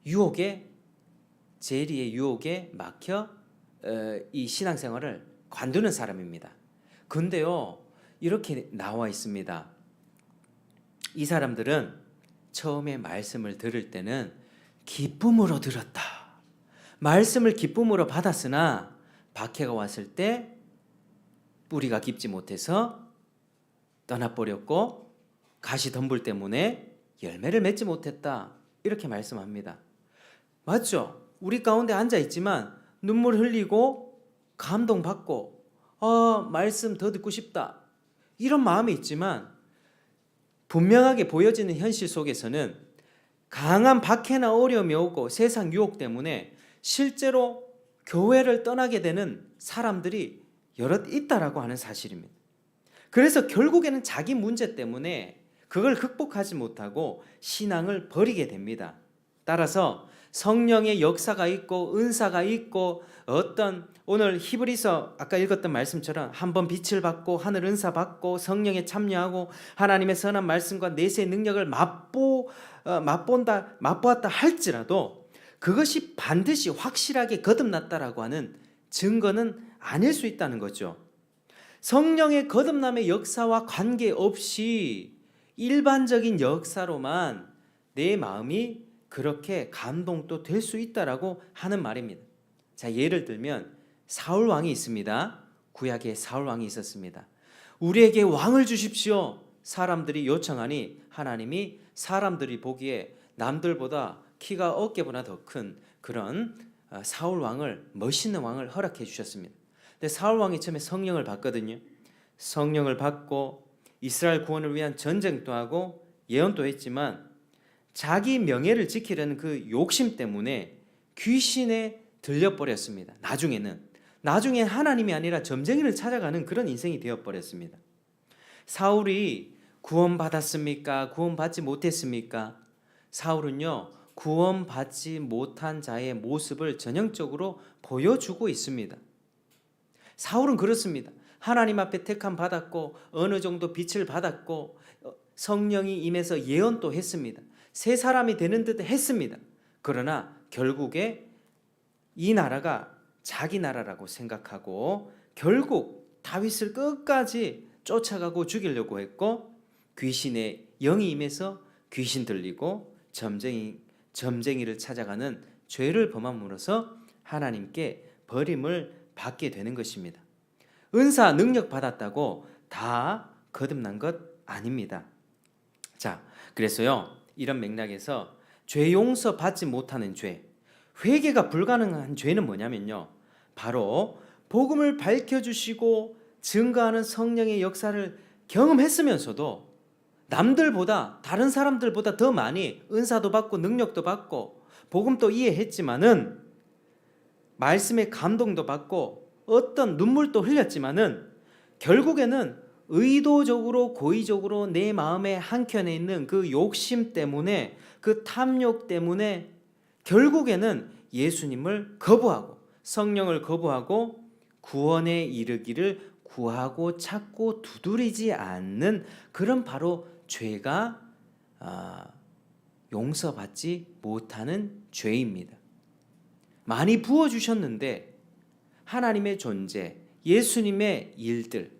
유혹에, 재리의 유혹에 막혀 이 신앙생활을 관두는 사람입니다. 근데요, 이렇게 나와 있습니다. 이 사람들은 처음에 말씀을 들을 때는 기쁨으로 들었다. 말씀을 기쁨으로 받았으나 박해가 왔을 때 뿌리가 깊지 못해서 떠나버렸고 가시덤불 때문에 열매를 맺지 못했다. 이렇게 말씀합니다. 맞죠? 우리 가운데 앉아있지만 눈물 흘리고 감동받고 말씀 더 듣고 싶다, 이런 마음이 있지만 분명하게 보여지는 현실 속에서는 강한 박해나 어려움이 오고 세상 유혹 때문에 실제로 교회를 떠나게 되는 사람들이 여럿 있다라고 하는 사실입니다. 그래서 결국에는 자기 문제 때문에 그걸 극복하지 못하고 신앙을 버리게 됩니다. 따라서 성령의 역사가 있고 은사가 있고 오늘 히브리서 아까 읽었던 말씀처럼 한번 빛을 받고 하늘 은사 받고 성령에 참여하고 하나님의 선한 말씀과 내세의 능력을 맛보았다 할지라도 그것이 반드시 확실하게 거듭났다라고 하는 증거는 아닐 수 있다는 거죠. 성령의 거듭남의 역사와 관계없이 일반적인 역사로만 내 마음이 그렇게 감동도 될 수 있다라고 하는 말입니다. 자, 예를 들면 사울 왕이 있습니다. 구약에 사울 왕이 있었습니다. 우리에게 왕을 주십시오. 사람들이 요청하니 하나님이 사람들이 보기에 남들보다 키가 어깨보다 더 큰 그런 사울 왕을, 멋있는 왕을 허락해 주셨습니다. 근데 사울 왕이 처음에 성령을 받거든요. 성령을 받고 이스라엘 구원을 위한 전쟁도 하고 예언도 했지만 자기 명예를 지키려는 그 욕심 때문에 귀신에 들려버렸습니다. 나중에 하나님이 아니라 점쟁이를 찾아가는 그런 인생이 되어버렸습니다. 사울이 구원받았습니까? 구원받지 못했습니까? 사울은요, 구원받지 못한 자의 모습을 전형적으로 보여주고 있습니다. 사울은 그렇습니다. 하나님 앞에 택함 받았고 어느 정도 빛을 받았고 성령이 임해서 예언도 했습니다. 새 사람이 되는 듯 했습니다. 그러나 결국에 이 나라가 자기 나라라고 생각하고 결국 다윗을 끝까지 쫓아가고 죽이려고 했고 귀신의 영이 임해서 귀신 들리고 점쟁이를 찾아가는 죄를 범함으로써 하나님께 버림을 받게 되는 것입니다. 은사 능력 받았다고 다 거듭난 것 아닙니다. 자, 그래서요, 이런 맥락에서 죄 용서 받지 못하는 죄, 회개가 불가능한 죄는 뭐냐면요, 바로 복음을 밝혀주시고 증거하는 성령의 역사를 경험했으면서도 남들보다, 다른 사람들보다 더 많이 은사도 받고 능력도 받고 복음도 이해했지만은 말씀에 감동도 받고 어떤 눈물도 흘렸지만은 결국에는 의도적으로 고의적으로 내 마음의 한켠에 있는 그 욕심 때문에, 그 탐욕 때문에 결국에는 예수님을 거부하고 성령을 거부하고 구원에 이르기를 구하고 찾고 두드리지 않는 그런 바로 죄가 용서받지 못하는 죄입니다. 많이 부어주셨는데 하나님의 존재, 예수님의 일들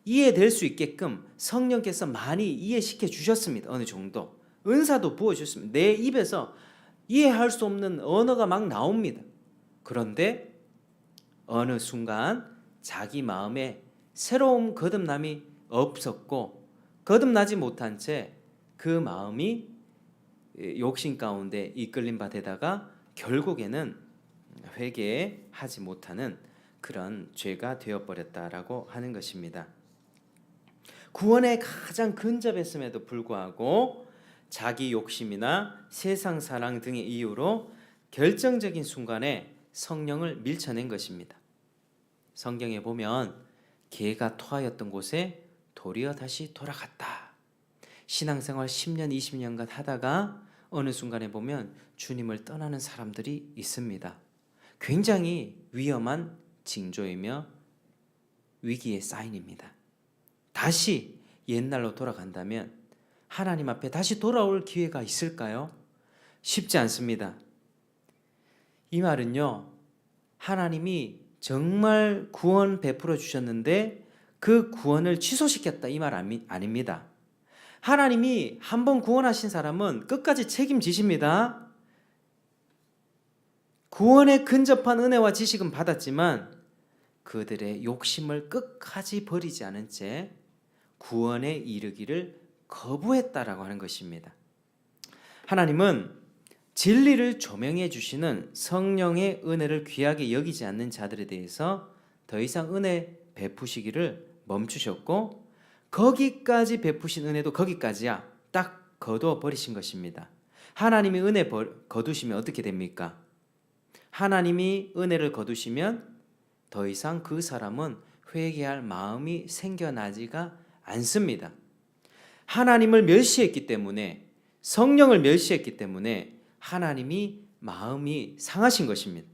이해될 수 있게끔 성령께서 많이 이해시켜 주셨습니다. 어느 정도 은사도 부어주셨습니다. 내 입에서 이해할 수 없는 언어가 막 나옵니다. 그런데 어느 순간 자기 마음에 새로운 거듭남이 없었고 거듭나지 못한 채 그 마음이 욕심 가운데 이끌림 받에다가 결국에는 회개하지 못하는 그런 죄가 되어버렸다라고 하는 것입니다. 구원에 가장 근접했음에도 불구하고 자기 욕심이나 세상 사랑 등의 이유로 결정적인 순간에 성령을 밀쳐낸 것입니다. 성경에 보면 개가 토하였던 곳에 도리어 다시 돌아갔다. 신앙생활 10년, 20년간 하다가 어느 순간에 보면 주님을 떠나는 사람들이 있습니다. 굉장히 위험한 징조이며 위기의 사인입니다. 다시 옛날로 돌아간다면 하나님 앞에 다시 돌아올 기회가 있을까요? 쉽지 않습니다. 이 말은요, 하나님이 정말 구원 베풀어 주셨는데 그 구원을 취소시켰다 이 말 아닙니다. 하나님이 한번 구원하신 사람은 끝까지 책임지십니다. 구원에 근접한 은혜와 지식은 받았지만 그들의 욕심을 끝까지 버리지 않은 채 구원에 이르기를 거부했다라고 하는 것입니다. 하나님은 진리를 조명해 주시는 성령의 은혜를 귀하게 여기지 않는 자들에 대해서 더 이상 은혜 베푸시기를 멈추셨고 거기까지 베푸신 은혜도 거기까지야 딱 거두어 버리신 것입니다. 하나님이 은혜 거두시면 어떻게 됩니까? 하나님이 은혜를 거두시면 더 이상 그 사람은 회개할 마음이 생겨나지가 않습니다. 하나님을 멸시했기 때문에, 성령을 멸시했기 때문에 하나님이 마음이 상하신 것입니다.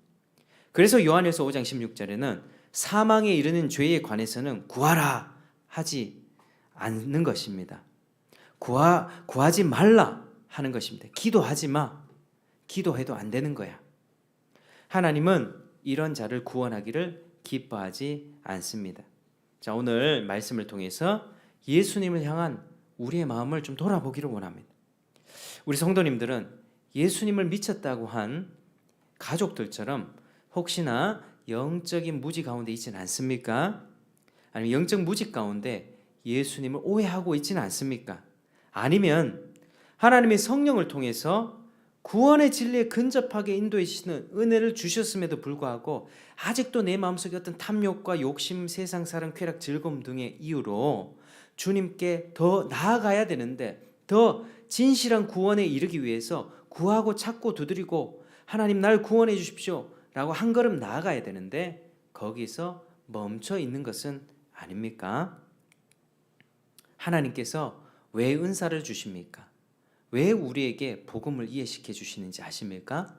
그래서 요한일서 5장 16절에는 사망에 이르는 죄에 관해서는 구하라 하지 않는 것입니다. 구하지 말라 하는 것입니다. 기도하지 마. 기도해도 안 되는 거야. 하나님은 이런 자를 구원하기를 기뻐하지 않습니다. 자, 오늘 말씀을 통해서 예수님을 향한 우리의 마음을 좀 돌아보기를 원합니다. 우리 성도님들은 예수님을 미쳤다고 한 가족들처럼 혹시나 영적인 무지 가운데 있지는 않습니까? 아니면 영적 무지 가운데 예수님을 오해하고 있지는 않습니까? 아니면 하나님의 성령을 통해서 구원의 진리에 근접하게 인도해 주시는 은혜를 주셨음에도 불구하고 아직도 내 마음속에 어떤 탐욕과 욕심, 세상 사랑, 쾌락, 즐거움 등의 이유로 주님께 더 나아가야 되는데, 더 진실한 구원에 이르기 위해서 구하고 찾고 두드리고 하나님 날 구원해 주십시오 라고 한 걸음 나아가야 되는데 거기서 멈춰 있는 것은 아닙니까? 하나님께서 왜 은사를 주십니까? 왜 우리에게 복음을 이해시켜 주시는지 아십니까?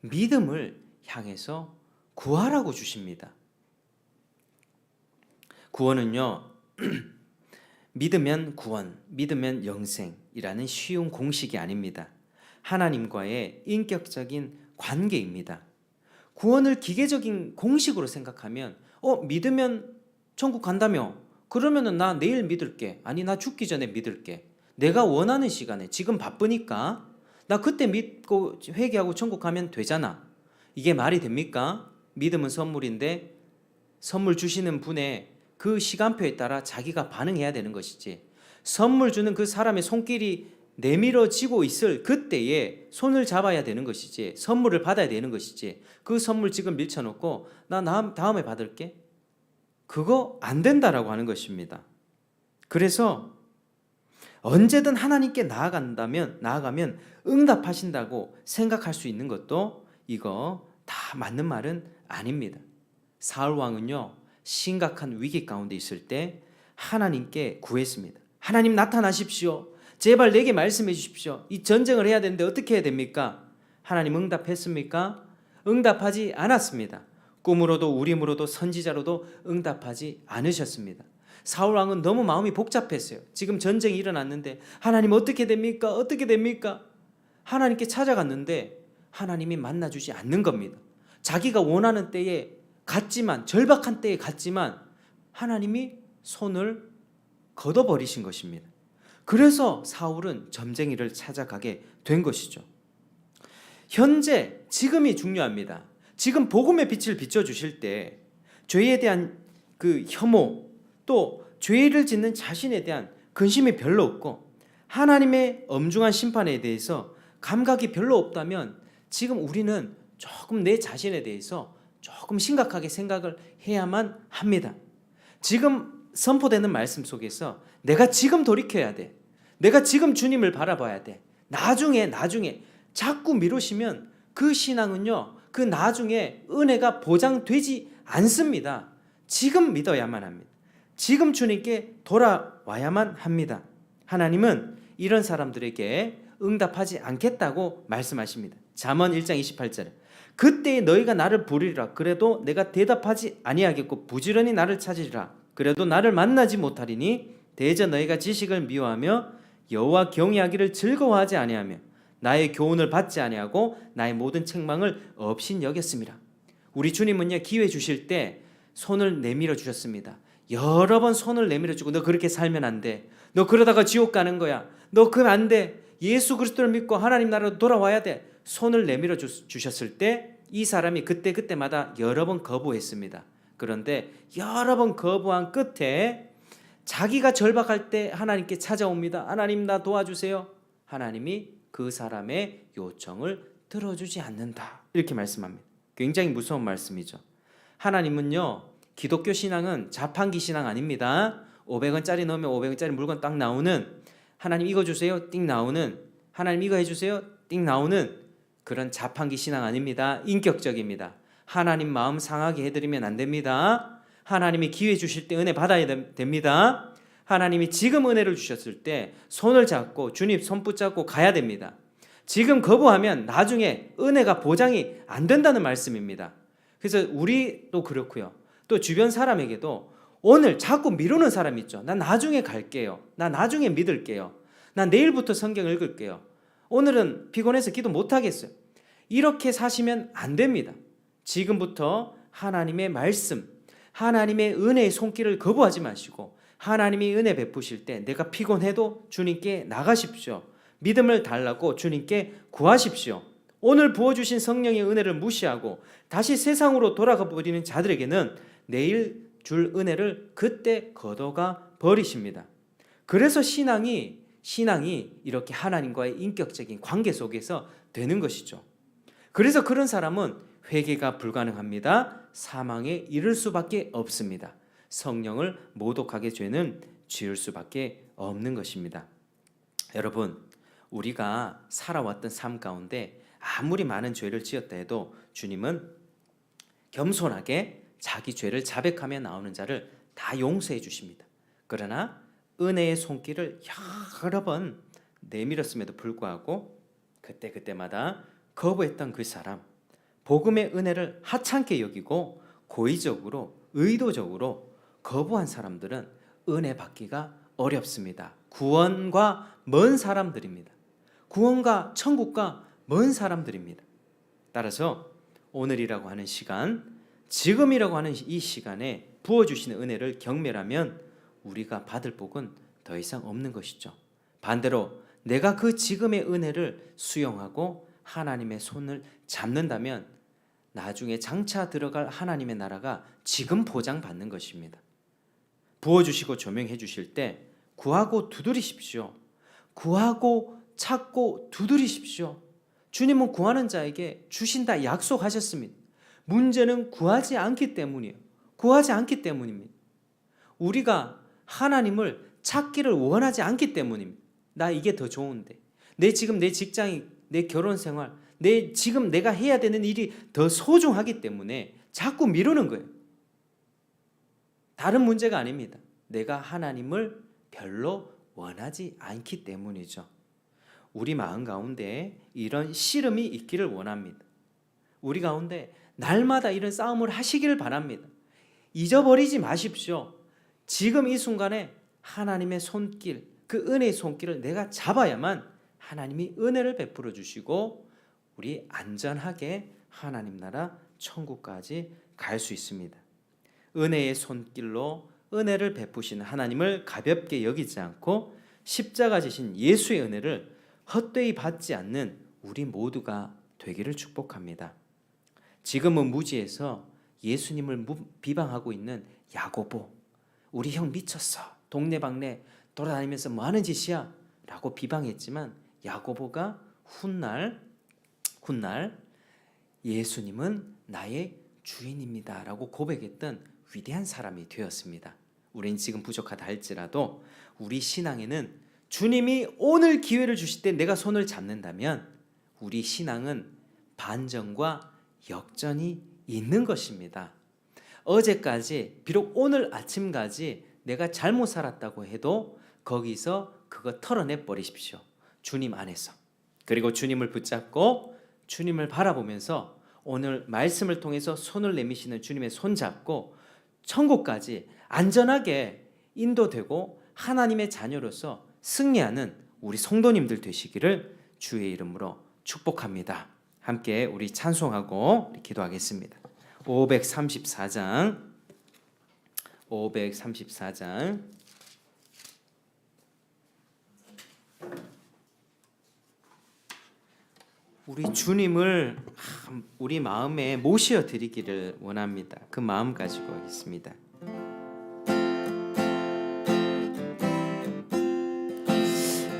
믿음을 향해서 구하라고 주십니다. 구원은요, 믿으면 구원, 믿으면 영생이라는 쉬운 공식이 아닙니다. 하나님과의 인격적인 관계입니다. 구원을 기계적인 공식으로 생각하면 믿으면 천국 간다며? 그러면은 나 내일 믿을게. 아니 나 죽기 전에 믿을게. 내가 원하는 시간에, 지금 바쁘니까 나 그때 믿고 회개하고 천국 가면 되잖아. 이게 말이 됩니까? 믿음은 선물인데 선물 주시는 분의 그 시간표에 따라 자기가 반응해야 되는 것이지, 선물 주는 그 사람의 손길이 내밀어지고 있을 그때에 손을 잡아야 되는 것이지, 선물을 받아야 되는 것이지, 그 선물 지금 밀쳐놓고 나 다음에 받을게, 그거 안 된다라고 하는 것입니다. 그래서 언제든 하나님께 나아가면 응답하신다고 생각할 수 있는 것도 이거 다 맞는 말은 아닙니다. 사울 왕은요, 심각한 위기 가운데 있을 때 하나님께 구했습니다. 하나님 나타나십시오. 제발 내게 말씀해 주십시오. 이 전쟁을 해야 되는데 어떻게 해야 됩니까? 하나님 응답했습니까? 응답하지 않았습니다. 꿈으로도 우림으로도 선지자로도 응답하지 않으셨습니다. 사울 왕은 너무 마음이 복잡했어요. 지금 전쟁이 일어났는데 하나님 어떻게 됩니까? 어떻게 됩니까? 하나님께 찾아갔는데 하나님이 만나주지 않는 겁니다. 자기가 원하는 때에 갔지만, 절박한 때에 갔지만 하나님이 손을 걷어버리신 것입니다. 그래서 사울은 점쟁이를 찾아가게 된 것이죠. 현재 지금이 중요합니다. 지금 복음의 빛을 비춰주실 때 죄에 대한 그 혐오, 또 죄를 짓는 자신에 대한 근심이 별로 없고 하나님의 엄중한 심판에 대해서 감각이 별로 없다면 지금 우리는 조금 내 자신에 대해서 조금 심각하게 생각을 해야만 합니다. 지금 선포되는 말씀 속에서 내가 지금 돌이켜야 돼. 내가 지금 주님을 바라봐야 돼. 나중에 자꾸 미루시면 그 신앙은요, 그 나중에 은혜가 보장되지 않습니다. 지금 믿어야만 합니다. 지금 주님께 돌아와야만 합니다. 하나님은 이런 사람들에게 응답하지 않겠다고 말씀하십니다. 잠언 1장 28절에 그때에 너희가 나를 부르리라. 그래도 내가 대답하지 아니하겠고 부지런히 나를 찾으리라. 그래도 나를 만나지 못하리니 대저 너희가 지식을 미워하며 여호와 경외하기를 즐거워하지 아니하며 나의 교훈을 받지 아니하고 나의 모든 책망을 없인 여겼습니다. 우리 주님은요, 기회 주실 때 손을 내밀어 주셨습니다. 여러 번 손을 내밀어 주고 너 그렇게 살면 안 돼. 너 그러다가 지옥 가는 거야. 너 그러면 안 돼. 예수 그리스도를 믿고 하나님 나라로 돌아와야 돼. 손을 내밀어 주셨을 때 이 사람이 그때마다 여러 번 거부했습니다. 그런데 여러 번 거부한 끝에 자기가 절박할 때 하나님께 찾아옵니다. 하나님 나 도와주세요. 하나님이 그 사람의 요청을 들어주지 않는다. 이렇게 말씀합니다. 굉장히 무서운 말씀이죠. 하나님은요, 기독교 신앙은 자판기 신앙 아닙니다. 500원짜리 넣으면 500원짜리 물건 딱 나오는, 하나님 이거 주세요 띵 나오는, 하나님 이거 해주세요 띵 나오는 그런 자판기 신앙 아닙니다. 인격적입니다. 하나님 마음 상하게 해드리면 안 됩니다. 하나님이 기회 주실 때 은혜 받아야 됩니다. 하나님이 지금 은혜를 주셨을 때 손을 잡고 주님 손 붙잡고 가야 됩니다. 지금 거부하면 나중에 은혜가 보장이 안 된다는 말씀입니다. 그래서 우리도 그렇고요, 또 주변 사람에게도 오늘 자꾸 미루는 사람 있죠. 나 나중에 갈게요. 나 나중에 믿을게요. 나 내일부터 성경 읽을게요. 오늘은 피곤해서 기도 못하겠어요. 이렇게 사시면 안 됩니다. 지금부터 하나님의 말씀, 하나님의 은혜의 손길을 거부하지 마시고 하나님이 은혜 베푸실 때 내가 피곤해도 주님께 나가십시오. 믿음을 달라고 주님께 구하십시오. 오늘 부어주신 성령의 은혜를 무시하고 다시 세상으로 돌아가 버리는 자들에게는 내일 줄 은혜를 그때 걷어가 버리십니다. 그래서 신앙이 이렇게 하나님과의 인격적인 관계 속에서 되는 것이죠. 그래서 그런 사람은 회개가 불가능합니다. 사망에 이를 수밖에 없습니다. 성령을 모독하게 죄는 지을 수밖에 없는 것입니다. 여러분, 우리가 살아왔던 삶 가운데 아무리 많은 죄를 지었다 해도 주님은 겸손하게 자기 죄를 자백하며 나오는 자를 다 용서해 주십니다. 그러나 은혜의 손길을 여러 번 내밀었음에도 불구하고 그때마다 거부했던 그 사람, 복음의 은혜를 하찮게 여기고 고의적으로 의도적으로 거부한 사람들은 은혜 받기가 어렵습니다. 구원과 먼 사람들입니다. 구원과 천국과 먼 사람들입니다. 따라서 오늘이라고 하는 시간, 지금이라고 하는 이 시간에 부어주시는 은혜를 경멸하면 우리가 받을 복은 더 이상 없는 것이죠. 반대로 내가 그 지금의 은혜를 수용하고 하나님의 손을 잡는다면 나중에 장차 들어갈 하나님의 나라가 지금 보장받는 것입니다. 부어주시고 조명해 주실 때 구하고 두드리십시오. 구하고 찾고 두드리십시오. 주님은 구하는 자에게 주신다 약속하셨습니다. 문제는 구하지 않기 때문이에요. 구하지 않기 때문입니다. 우리가 하나님을 찾기를 원하지 않기 때문입니다. 나 이게 더 좋은데, 내 직장이, 내 결혼 생활, 지금 내가 해야 되는 일이 더 소중하기 때문에 자꾸 미루는 거예요. 다른 문제가 아닙니다. 내가 하나님을 별로 원하지 않기 때문이죠. 우리 마음 가운데 이런 씨름이 있기를 원합니다. 우리 가운데 날마다 이런 싸움을 하시기를 바랍니다. 잊어버리지 마십시오. 지금 이 순간에 하나님의 손길, 그 은혜의 손길을 내가 잡아야만 하나님이 은혜를 베풀어 주시고 우리 안전하게 하나님 나라 천국까지 갈 수 있습니다. 은혜의 손길로 은혜를 베푸시는 하나님을 가볍게 여기지 않고 십자가 지신 예수의 은혜를 헛되이 받지 않는 우리 모두가 되기를 축복합니다. 지금은 무지에서 예수님을 비방하고 있는 야고보, 우리 형 미쳤어, 동네방네 돌아다니면서 뭐하는 짓이야? 라고 비방했지만 야고보가 훗날 예수님은 나의 주인입니다 라고 고백했던 위대한 사람이 되었습니다. 우린 지금 부족하다 할지라도 우리 신앙에는 주님이 오늘 기회를 주실 때 내가 손을 잡는다면 우리 신앙은 반전과 역전이 있는 것입니다. 어제까지, 비록 오늘 아침까지 내가 잘못 살았다고 해도 거기서 그거 털어내 버리십시오. 주님 안에서. 그리고 주님을 붙잡고 주님을 바라보면서 오늘 말씀을 통해서 손을 내미시는 주님의 손 잡고 천국까지 안전하게 인도되고 하나님의 자녀로서 승리하는 우리 성도님들 되시기를 주의 이름으로 축복합니다. 함께 우리 찬송하고 기도하겠습니다. 534장 우리 주님을 우리 마음에 모셔 드리기를 원합니다. 그 마음 가지고 있습니다.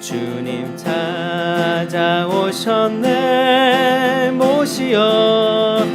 주님 찾아오셨네, 모시어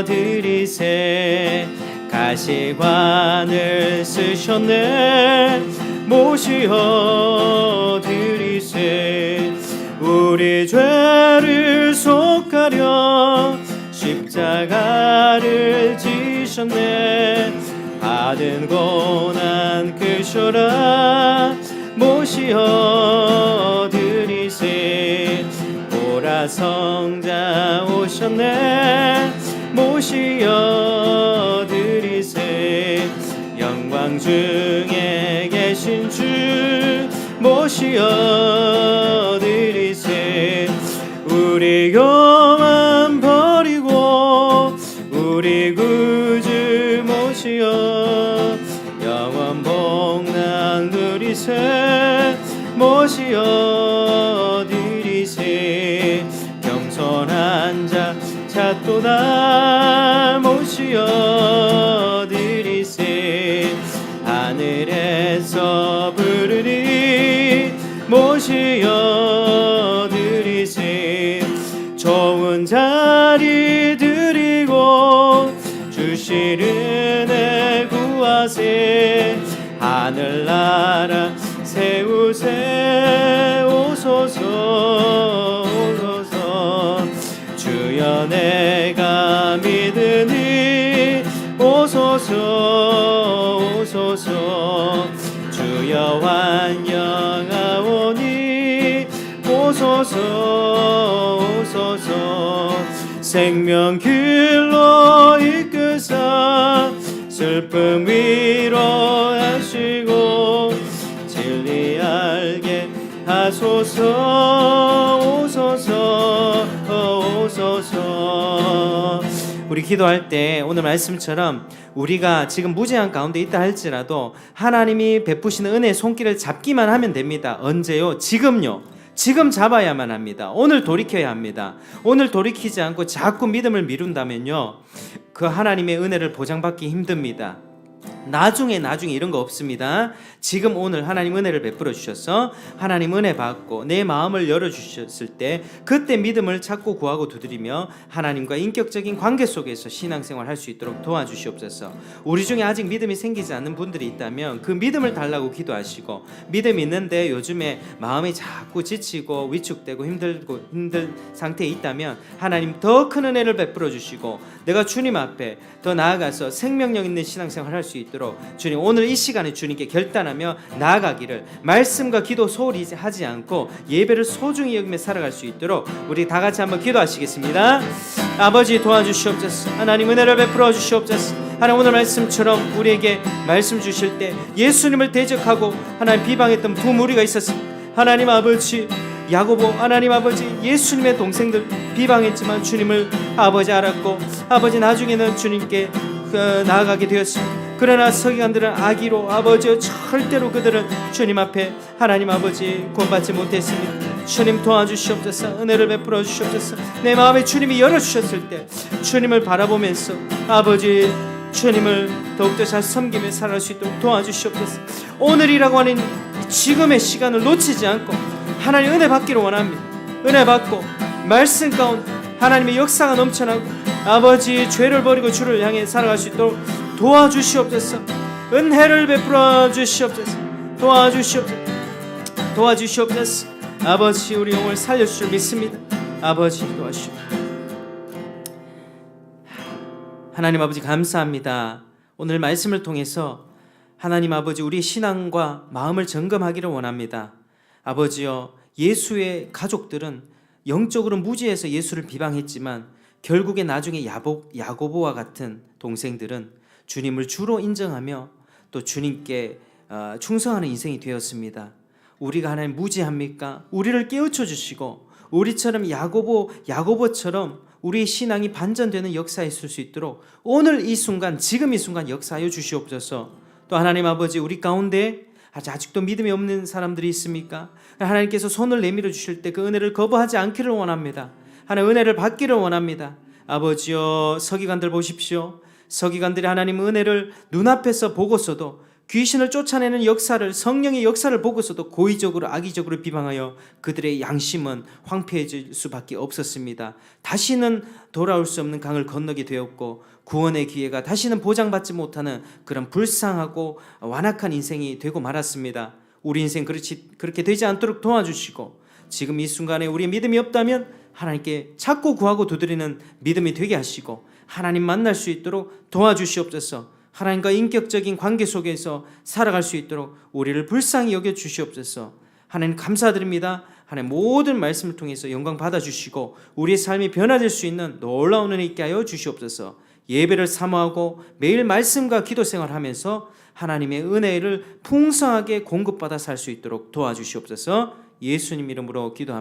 드리세. 가시관을 쓰셨네, 모시어 드리세. 우리 죄를 속하려 십자가를 지셨네. 받은 고난 크셔라, 모시어 드리세. 보라 성자 오셨네, 모시어 드리세. 영광 중에 계신 주 모시어 드리세. 우리 교만 버리고 우리 구주 모시어 영원 복락 누리세. 모시어 드리세. 겸손한 자 찾도다, 모시어 드리세. 하늘에 애써 부르니 모시어 드리세. 좋은 자리 드리고 주실 은혜 구하세. 하늘나라 세우세. 오소서 오소서. 주여 내가 믿으니 오소서 오소서. 주여 환영하오니 오소서 오소서. 생명길로 이끄사 슬픔 위로하시고 진리 알게 하소서. 오소서 오소서. 우리 기도할 때 오늘 말씀처럼 우리가 지금 무제한 가운데 있다 할지라도 하나님이 베푸시는 은혜의 손길을 잡기만 하면 됩니다. 언제요? 지금요. 지금 잡아야만 합니다. 오늘 돌이켜야 합니다. 오늘 돌이키지 않고 자꾸 믿음을 미룬다면요, 그 하나님의 은혜를 보장받기 힘듭니다. 나중에 이런 거 없습니다. 지금 오늘 하나님 은혜를 베풀어 주셔서 하나님 은혜 받고 내 마음을 열어주셨을 때 그때 믿음을 찾고 구하고 두드리며 하나님과 인격적인 관계 속에서 신앙생활 할 수 있도록 도와주시옵소서. 우리 중에 아직 믿음이 생기지 않는 분들이 있다면 그 믿음을 달라고 기도하시고, 믿음이 있는데 요즘에 마음이 자꾸 지치고 위축되고 힘든 상태에 있다면 하나님 더 큰 은혜를 베풀어 주시고 내가 주님 앞에 더 나아가서 생명력 있는 신앙생활 할 수 있도록 주님 오늘 이 시간에 주님께 결단하며 나아가기를, 말씀과 기도 소홀히 하지 않고 예배를 소중히 여기며 살아갈 수 있도록 우리 다 같이 한번 기도하시겠습니다. 아버지 도와주시옵소서. 하나님 은혜를 베풀어 주시옵소서. 하나님 오늘 말씀처럼 우리에게 말씀 주실 때 예수님을 대적하고 하나님 비방했던 두 무리가 있었습니다. 하나님 아버지, 야고보 하나님 아버지 예수님의 동생들 비방했지만 주님을 아버지 알았고 아버지 나중에는 주님께 나아가게 되었습니다. 그러나 서기관들은 악의로 아버지여 절대로 그들은 주님 앞에 하나님 아버지 구원받지 못했습니다. 주님 도와주시옵소서. 은혜를 베풀어 주시옵소서. 내 마음에 주님이 열어주셨을 때 주님을 바라보면서 아버지 주님을 더욱더 잘 섬기며 살아갈 수 있도록 도와주시옵소서. 오늘이라고 하는 지금의 시간을 놓치지 않고 하나님 은혜 받기를 원합니다. 은혜 받고 말씀 가운데 하나님의 역사가 넘쳐나고 아버지 죄를 버리고 주를 향해 살아갈 수 있도록 도와주시옵소서. 은혜를 베풀어 주시옵소서. 도와주시옵소서. 아버지 우리 영혼을 살려주실 믿습니다. 아버지 도와주시옵소서. 하나님 아버지 감사합니다. 오늘 말씀을 통해서 하나님 아버지 우리 신앙과 마음을 점검하기를 원합니다. 아버지여, 예수의 가족들은 영적으로 무지해서 예수를 비방했지만 결국에 나중에 야고보와 같은 동생들은 주님을 주로 인정하며 또 주님께 충성하는 인생이 되었습니다. 우리가 하나님 무지합니까? 우리를 깨우쳐 주시고 우리처럼 야고보처럼 우리의 신앙이 반전되는 역사에 있을 수 있도록 오늘 이 순간, 지금 이 순간 역사하여 주시옵소서. 또 하나님 아버지 우리 가운데 아직도 믿음이 없는 사람들이 있습니까? 하나님께서 손을 내밀어 주실 때 그 은혜를 거부하지 않기를 원합니다. 하나님 은혜를 받기를 원합니다. 아버지여, 서기관들 보십시오. 서기관들이 하나님 은혜를 눈앞에서 보고서도 귀신을 쫓아내는 역사를, 성령의 역사를 보고서도 고의적으로 악의적으로 비방하여 그들의 양심은 황폐해질 수밖에 없었습니다. 다시는 돌아올 수 없는 강을 건너게 되었고 구원의 기회가 다시는 보장받지 못하는 그런 불쌍하고 완악한 인생이 되고 말았습니다. 우리 인생 그렇게 되지 않도록 도와주시고 지금 이 순간에 우리의 믿음이 없다면 하나님께 찾고 구하고 두드리는 믿음이 되게 하시고 하나님 만날 수 있도록 도와주시옵소서. 하나님과 인격적인 관계 속에서 살아갈 수 있도록 우리를 불쌍히 여겨주시옵소서. 하나님 감사드립니다. 하나님 모든 말씀을 통해서 영광 받아주시고 우리의 삶이 변화될 수 있는 놀라운 은혜 있게 하여 주시옵소서. 예배를 사모하고 매일 말씀과 기도 생활하면서 하나님의 은혜를 풍성하게 공급받아 살 수 있도록 도와주시옵소서. 예수님 이름으로 기도합니다.